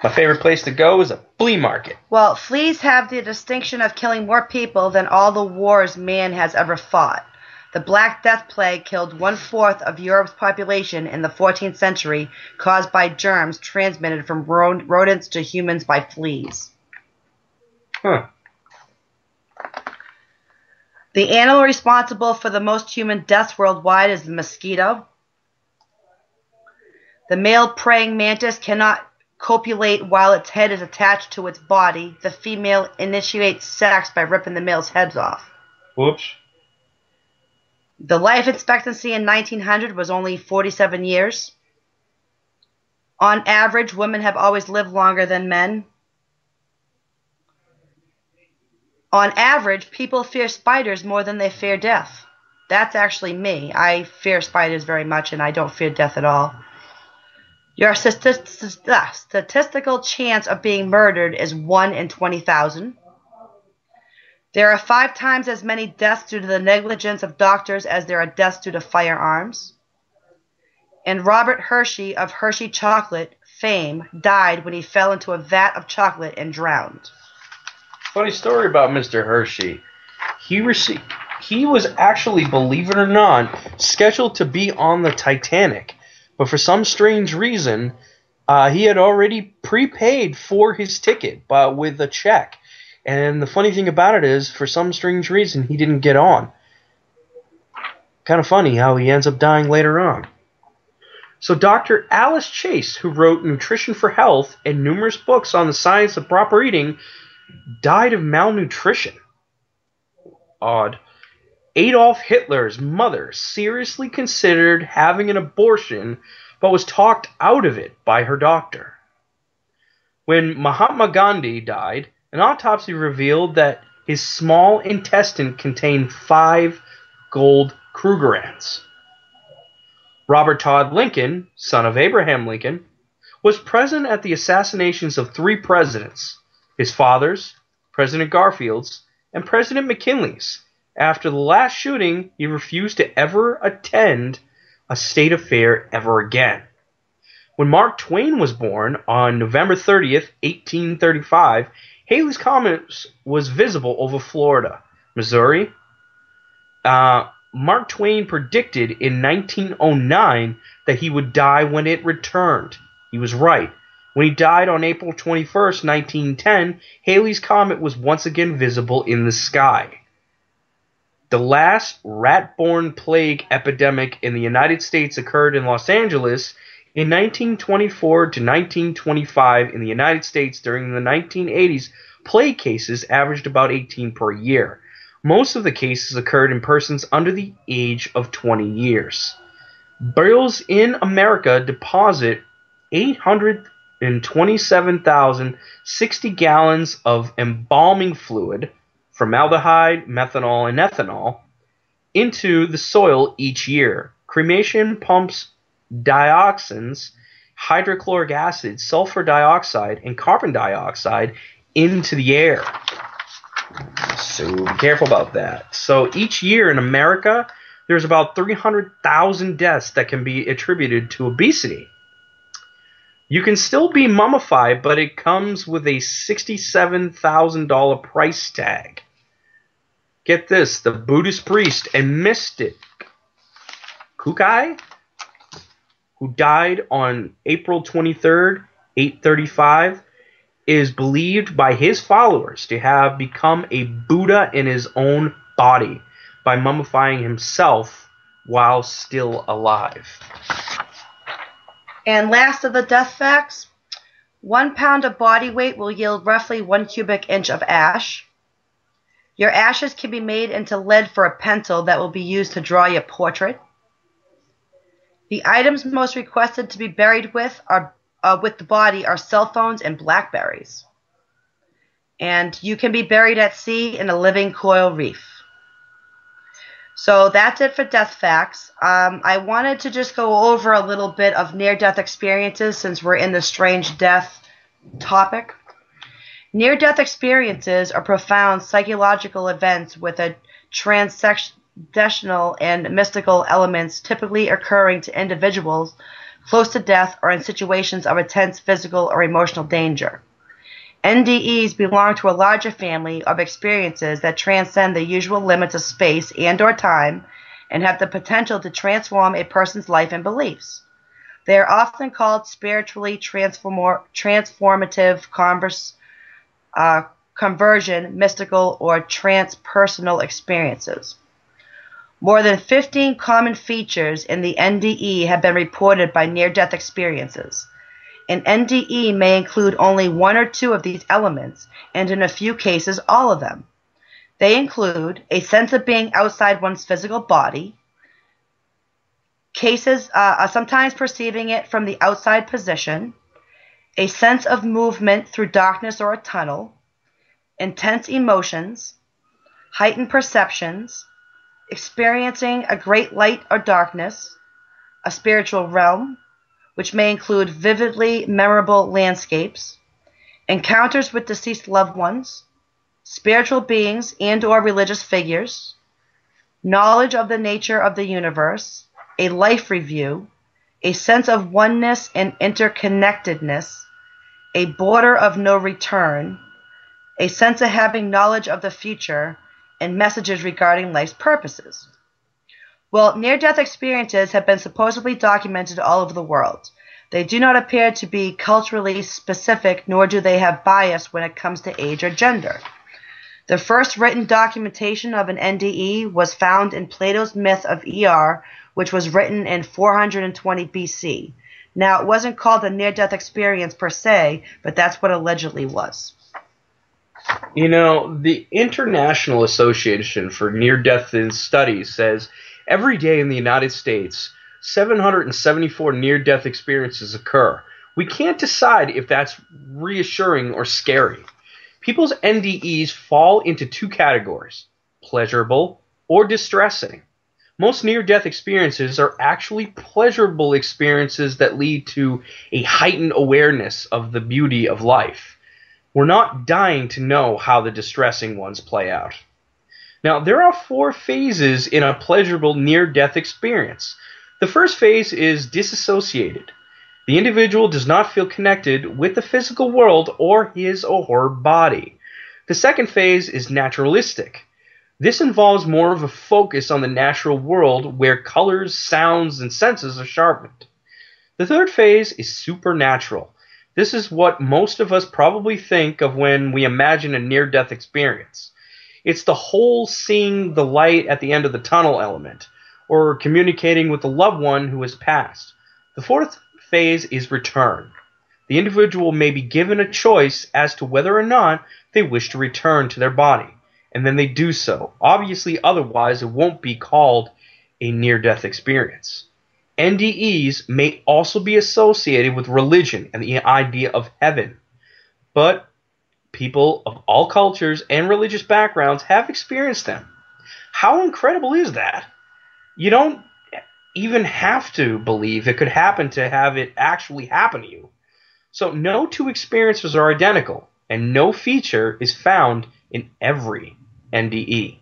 S5: My favorite place to go is a flea market.
S4: Well, fleas have the distinction of killing more people than all the wars man has ever fought. The Black Death Plague killed 1/4 of Europe's population in the 14th century, caused by germs transmitted from rodents to humans by fleas.
S5: Huh.
S4: The animal responsible for the most human deaths worldwide is the mosquito. The male praying mantis cannot copulate while its head is attached to its body. The female initiates sex by ripping the male's heads off.
S5: Whoops.
S4: The life expectancy in 1900 was only 47 years. On average, women have always lived longer than men. On average, people fear spiders more than they fear death. That's actually me. I fear spiders very much, and I don't fear death at all. Your statistical chance of being murdered is 1 in 20,000. There are 5 times as many deaths due to the negligence of doctors as there are deaths due to firearms. And Robert Hershey of Hershey Chocolate fame, died when he fell into a vat of chocolate and drowned.
S5: Funny story about Mr. Hershey. He was actually, believe it or not, scheduled to be on the Titanic, but for some strange reason, he had already prepaid for his ticket with a check. And the funny thing about it is, for some strange reason, he didn't get on. Kind of funny how he ends up dying later on. So Dr. Alice Chase, who wrote Nutrition for Health and numerous books on the science of proper eating, died of malnutrition. Odd. Adolf Hitler's mother seriously considered having an abortion, but was talked out of it by her doctor. When Mahatma Gandhi died, an autopsy revealed that his small intestine contained 5 gold Krugerrands. Robert Todd Lincoln, son of Abraham Lincoln, was present at the assassinations of 3 presidents, his father's, President Garfield's, and President McKinley's. After the last shooting, he refused to ever attend a state affair ever again. When Mark Twain was born on November 30th, 1835, Halley's Comet was visible over Florida, Missouri. Mark Twain predicted in 1909 that he would die when it returned. He was right. When he died on April 21st, 1910, Halley's Comet was once again visible in the sky. The last rat-borne plague epidemic in the United States occurred in Los Angeles in 1924 to 1925. In the United States during the 1980s, plague cases averaged about 18 per year. Most of the cases occurred in persons under the age of 20 years. Burials in America deposit 827,060 gallons of embalming fluid, formaldehyde, methanol, and ethanol, into the soil each year. Cremation pumps dioxins, hydrochloric acid, sulfur dioxide, and carbon dioxide into the air. So be careful about that. So each year in America, there's about 300,000 deaths that can be attributed to obesity. You can still be mummified, but it comes with a $67,000 price tag. Get this, the Buddhist priest and mystic Kukai, who died on April 23rd, 835, is believed by his followers to have become a Buddha in his own body by mummifying himself while still alive.
S4: And last of the death facts, 1 pound of body weight will yield roughly 1 cubic inch of ash. Your ashes can be made into lead for a pencil that will be used to draw your portrait. The items most requested to be buried with the body are cell phones and blackberries. And you can be buried at sea in a living coral reef. So that's it for death facts. I wanted to just go over a little bit of near-death experiences since we're in the strange death topic. Near-death experiences are profound psychological events with a transcendental and mystical elements typically occurring to individuals close to death or in situations of intense physical or emotional danger. NDEs belong to a larger family of experiences that transcend the usual limits of space and or time and have the potential to transform a person's life and beliefs. They are often called spiritually transformative conversion, mystical, or transpersonal experiences. More than 15 common features in the NDE have been reported by near-death experiences. An NDE may include only 1 or 2 of these elements, and in a few cases, all of them. They include a sense of being outside one's physical body, cases sometimes perceiving it from the outside position, a sense of movement through darkness or a tunnel, intense emotions, heightened perceptions, experiencing a great light or darkness, a spiritual realm, which may include vividly memorable landscapes, encounters with deceased loved ones, spiritual beings and or religious figures, knowledge of the nature of the universe, a life review, a sense of oneness and interconnectedness, a border of no return, a sense of having knowledge of the future, and messages regarding life's purposes. Well, near-death experiences have been supposedly documented all over the world. They do not appear to be culturally specific, nor do they have bias when it comes to age or gender. The first written documentation of an NDE was found in Plato's myth of Er, which was written in 420 BC. Now, it wasn't called a near-death experience per se, but that's what allegedly was.
S5: You know, the International Association for Near-Death Studies says every day in the United States, 774 near-death experiences occur. We can't decide if that's reassuring or scary. People's NDEs fall into two categories, pleasurable or distressing. Most near-death experiences are actually pleasurable experiences that lead to a heightened awareness of the beauty of life. We're not dying to know how the distressing ones play out. Now, there are 4 phases in a pleasurable near-death experience. The first phase is disassociated. The individual does not feel connected with the physical world or his or her body. The second phase is naturalistic. This involves more of a focus on the natural world where colors, sounds, and senses are sharpened. The third phase is supernatural. This is what most of us probably think of when we imagine a near-death experience. It's the whole seeing the light at the end of the tunnel element, or communicating with a loved one who has passed. The fourth phase is return. The individual may be given a choice as to whether or not they wish to return to their body, and then they do so. Obviously, otherwise it won't be called a near-death experience. NDEs may also be associated with religion and the idea of heaven, but people of all cultures and religious backgrounds have experienced them. How incredible is that? You don't even have to believe it could happen to have it actually happen to you. So no two experiences are identical, and no feature is found in every NDE.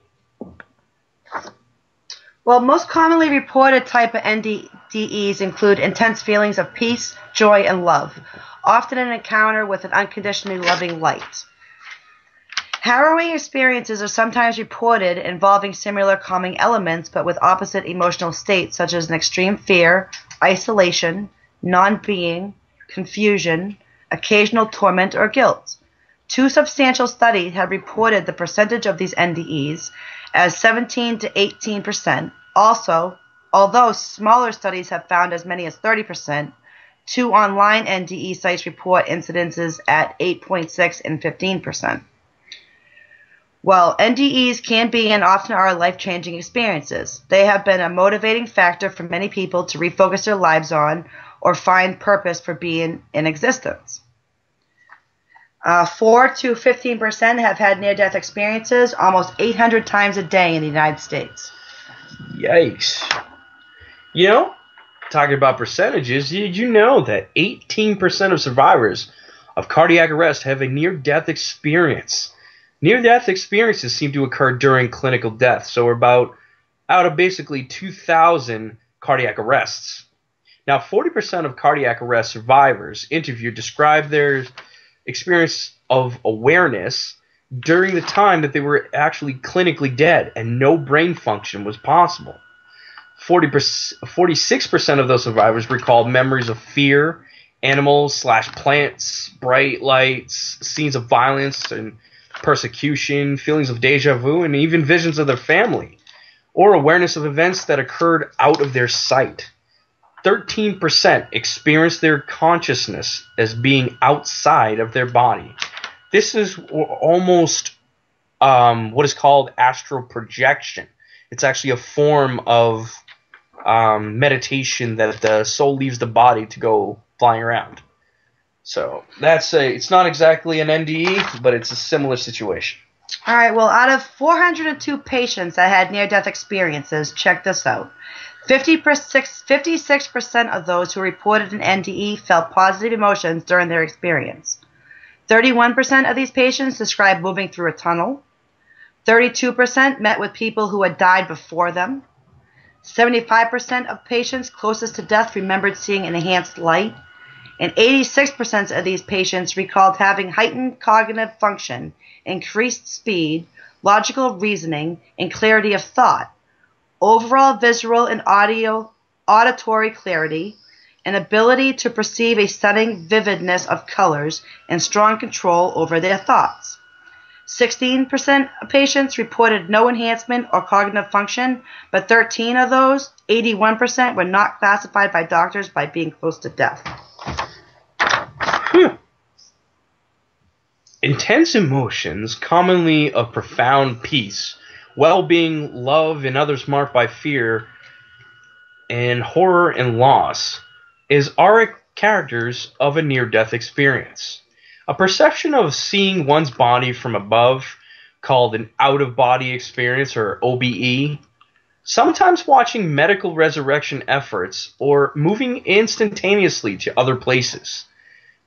S4: Well, most commonly reported type of NDEs include intense feelings of peace, joy, and love, often an encounter with an unconditionally loving light. Harrowing experiences are sometimes reported involving similar calming elements but with opposite emotional states such as an extreme fear, isolation, non-being, confusion, occasional torment, or guilt. 2 substantial studies have reported the percentage of these NDEs as 17 to 18%. Also, although smaller studies have found as many as 30%, 2 online NDE sites report incidences at 8.6 and 15%. Well, NDEs can be and often are life-changing experiences. They have been a motivating factor for many people to refocus their lives on or find purpose for being in existence. 4 to 15% have had near-death experiences almost 800 times a day in the United States.
S5: Yikes. You know, talking about percentages, did you know that 18% of survivors of cardiac arrest have a near-death experience? Near-death experiences seem to occur during clinical death, so we're about out of basically 2,000 cardiac arrests. Now, 40% of cardiac arrest survivors interviewed described their experience of awareness during the time that they were actually clinically dead and no brain function was possible. 46% of those survivors recalled memories of fear, animals/plants, bright lights, scenes of violence and persecution, feelings of deja vu, and even visions of their family, or awareness of events that occurred out of their sight. 13% experienced their consciousness as being outside of their body. This is almost what is called astral projection. It's actually a form of meditation that the soul leaves the body to go flying around. So it's not exactly an NDE, but it's a similar situation.
S4: All right, well, out of 402 patients that had near-death experiences, check this out. 56% of those who reported an NDE felt positive emotions during their experience. 31% of these patients described moving through a tunnel. 32% met with people who had died before them. 75% of patients closest to death remembered seeing an enhanced light, and 86% of these patients recalled having heightened cognitive function, increased speed, logical reasoning, and clarity of thought, overall visual and auditory clarity, an ability to perceive a stunning vividness of colors, and strong control over their thoughts. 16% of patients reported no enhancement or cognitive function, but 13 of those, 81%, were not classified by doctors by being close to death.
S5: Intense emotions, commonly of profound peace, well-being, love, and others marked by fear and horror and loss, is auric characters of a near-death experience. A perception of seeing one's body from above, called an out-of-body experience or OBE, sometimes watching medical resurrection efforts or moving instantaneously to other places.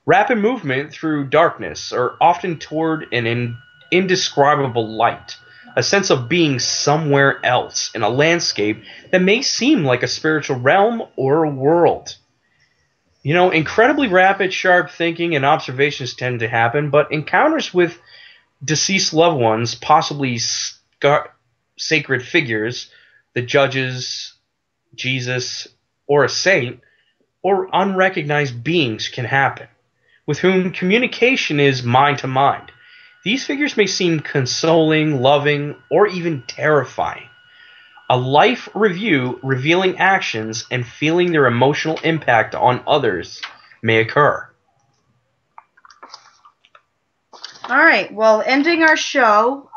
S5: Rapid movement through darkness or often toward an indescribable light, a sense of being somewhere else in a landscape that may seem like a spiritual realm or a world. You know, incredibly rapid, sharp thinking and observations tend to happen, but encounters with deceased loved ones, possibly sacred figures, the judges, Jesus, or a saint, or unrecognized beings can happen, with whom communication is mind to mind. These figures may seem consoling, loving, or even terrifying. A life review revealing actions and feeling their emotional impact on others may occur.
S4: All right, well, ending our show,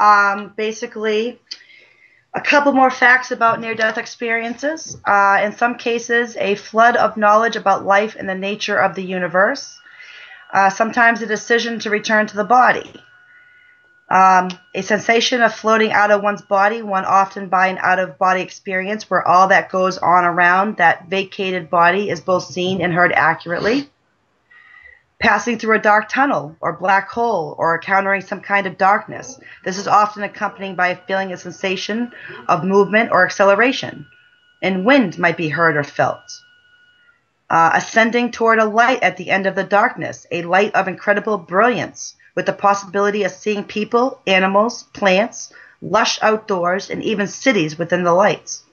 S4: basically, a couple more facts about near-death experiences. In some cases, a flood of knowledge about life and the nature of the universe. Sometimes a decision to return to the body. A sensation of floating out of one's body, one often by an out-of-body experience where all that goes on around that vacated body is both seen and heard accurately. Passing through a dark tunnel or black hole or encountering some kind of darkness. This is often accompanied by feeling a sensation of movement or acceleration, and wind might be heard or felt. Ascending toward a light at the end of the darkness, a light of incredible brilliance, with the possibility of seeing people, animals, plants, lush outdoors, and even cities within the lights.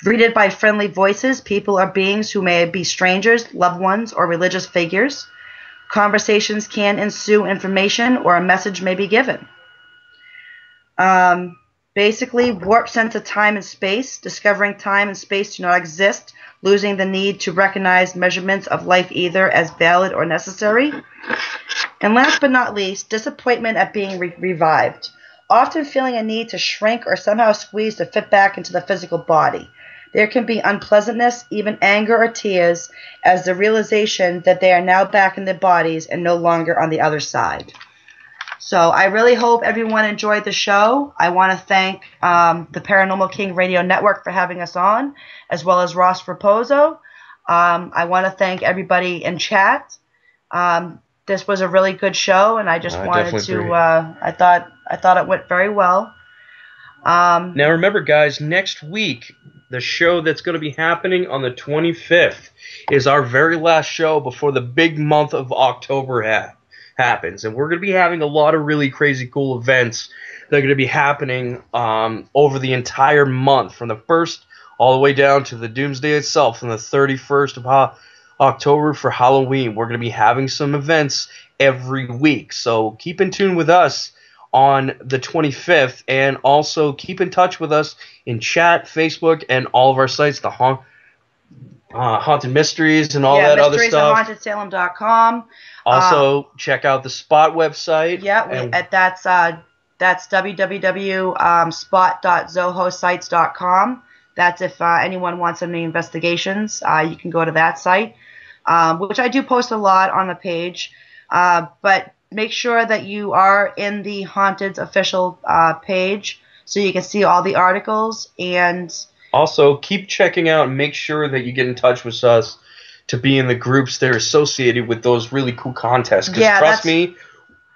S4: Greeted by friendly voices, people or beings who may be strangers, loved ones, or religious figures. Conversations can ensue, information or a message may be given. Basically, warped sense of time and space, discovering time and space do not exist, losing the need to recognize measurements of life either as valid or necessary. And last but not least, disappointment at being revived, often feeling a need to shrink or somehow squeeze to fit back into the physical body. There can be unpleasantness, even anger or tears, as the realization that they are now back in their bodies and no longer on the other side. So I really hope everyone enjoyed the show. I want to thank the Paranormal King Radio Network for having us on, as well as Ross Raposo. I want to thank everybody in chat. This was a really good show, and I just wanted to. I thought it went very well.
S5: Now remember, guys, next week the show that's going to be happening on the 25th is our very last show before the big month of October happens, and we're going to be having a lot of really crazy cool events that are going to be happening over the entire month, from the 1st all the way down to the Doomsday itself, on the 31st of October for Halloween. We're going to be having some events every week, so keep in tune with us on the 25th, and also keep in touch with us in chat, Facebook, and all of our sites, the Haunted Mysteries and all that other stuff.
S4: HauntedSalem.com.
S5: Also, check out the Spot website.
S4: Yeah, that's www.spot.zohosites.com. That's if anyone wants any investigations, you can go to that site, which I do post a lot on the page. But make sure that you are in the Haunted's official page so you can see all the articles. And
S5: also, keep checking out and make sure that you get in touch with us to be in the groups that are associated with those really cool contests. Because trust me,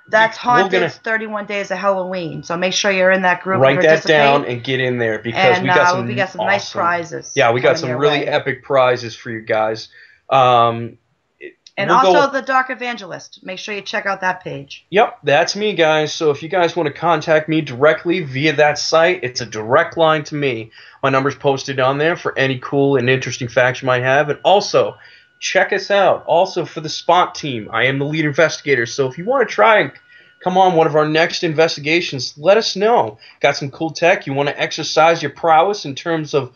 S4: That's
S5: we're gonna
S4: Haunted's 31 Days of Halloween. So make sure you're in that group.
S5: write that
S4: participate.
S5: down and get in there because
S4: And
S5: we got some
S4: some nice prizes.
S5: Yeah, we got
S4: coming
S5: some
S4: your
S5: really
S4: way.
S5: epic prizes for you guys.
S4: And
S5: We'll
S4: also
S5: go-
S4: the Dark Evangelist. Make sure you check out that page.
S5: Yep, that's me, guys. So if you guys want to contact me directly via that site, it's a direct line to me. My number's posted on there for any cool and interesting facts you might have. And also, check us out. Also, for the SPOT team, I am the lead investigator. So if you want to try and come on one of our next investigations, let us know. Got some cool tech. You want to exercise your prowess in terms of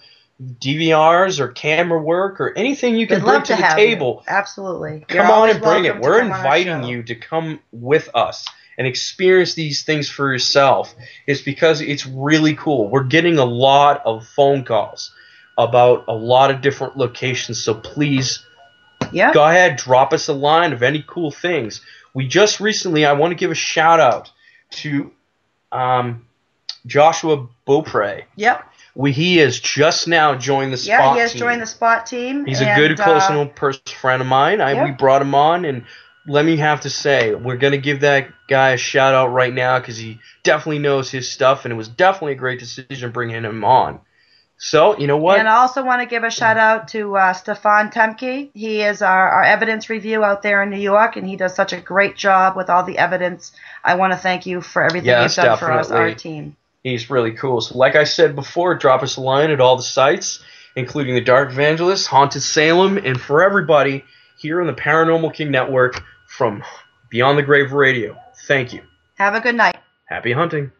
S5: DVRs or camera work or anything you can
S4: We'd
S5: bring
S4: love
S5: to the
S4: have
S5: table.
S4: You. Absolutely.
S5: Come
S4: You're
S5: on
S4: always
S5: and bring it.
S4: welcome to
S5: We're
S4: come on our
S5: inviting
S4: show.
S5: you to come with us and experience these things for yourself. It's because it's really cool. We're getting a lot of phone calls about a lot of different locations, so please
S4: Yep.
S5: go ahead, drop us a line of any cool things. We just recently, I want to give a shout out to Joshua Beaupre.
S4: Yep.
S5: He has just now joined the SPOT
S4: Yeah, he has
S5: team.
S4: joined the SPOT team.
S5: He's a good, close, and personal friend of mine.
S4: Yep.
S5: We brought him on, and let me have to say, we're going to give that guy a shout-out right now because he definitely knows his stuff, and it was definitely a great decision bringing him on. So, you know what?
S4: And I also want to give a shout-out to Stefan Temke. He is our evidence review out there in New York, and he does such a great job with all the evidence. I want to thank you for everything
S5: Yes,
S4: you've done for us,
S5: definitely.
S4: our team.
S5: He's really cool. So like I said before, drop us a line at all the sites, including the Dark Evangelist, Haunted Salem, and for everybody here on the Paranormal King Network from Beyond the Grave Radio. Thank you.
S4: Have a good night.
S5: Happy hunting.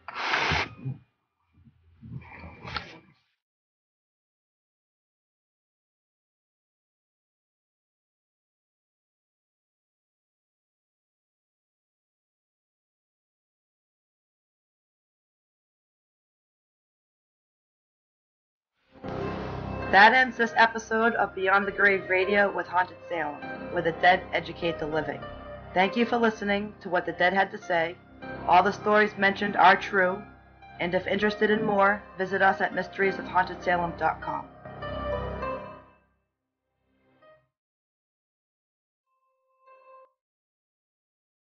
S4: That ends this episode of Beyond the Grave Radio with Haunted Salem, where the dead educate the living. Thank you for listening to what the dead had to say. All the stories mentioned are true, and if interested in more, visit us at mysteriesofhauntedsalem.com.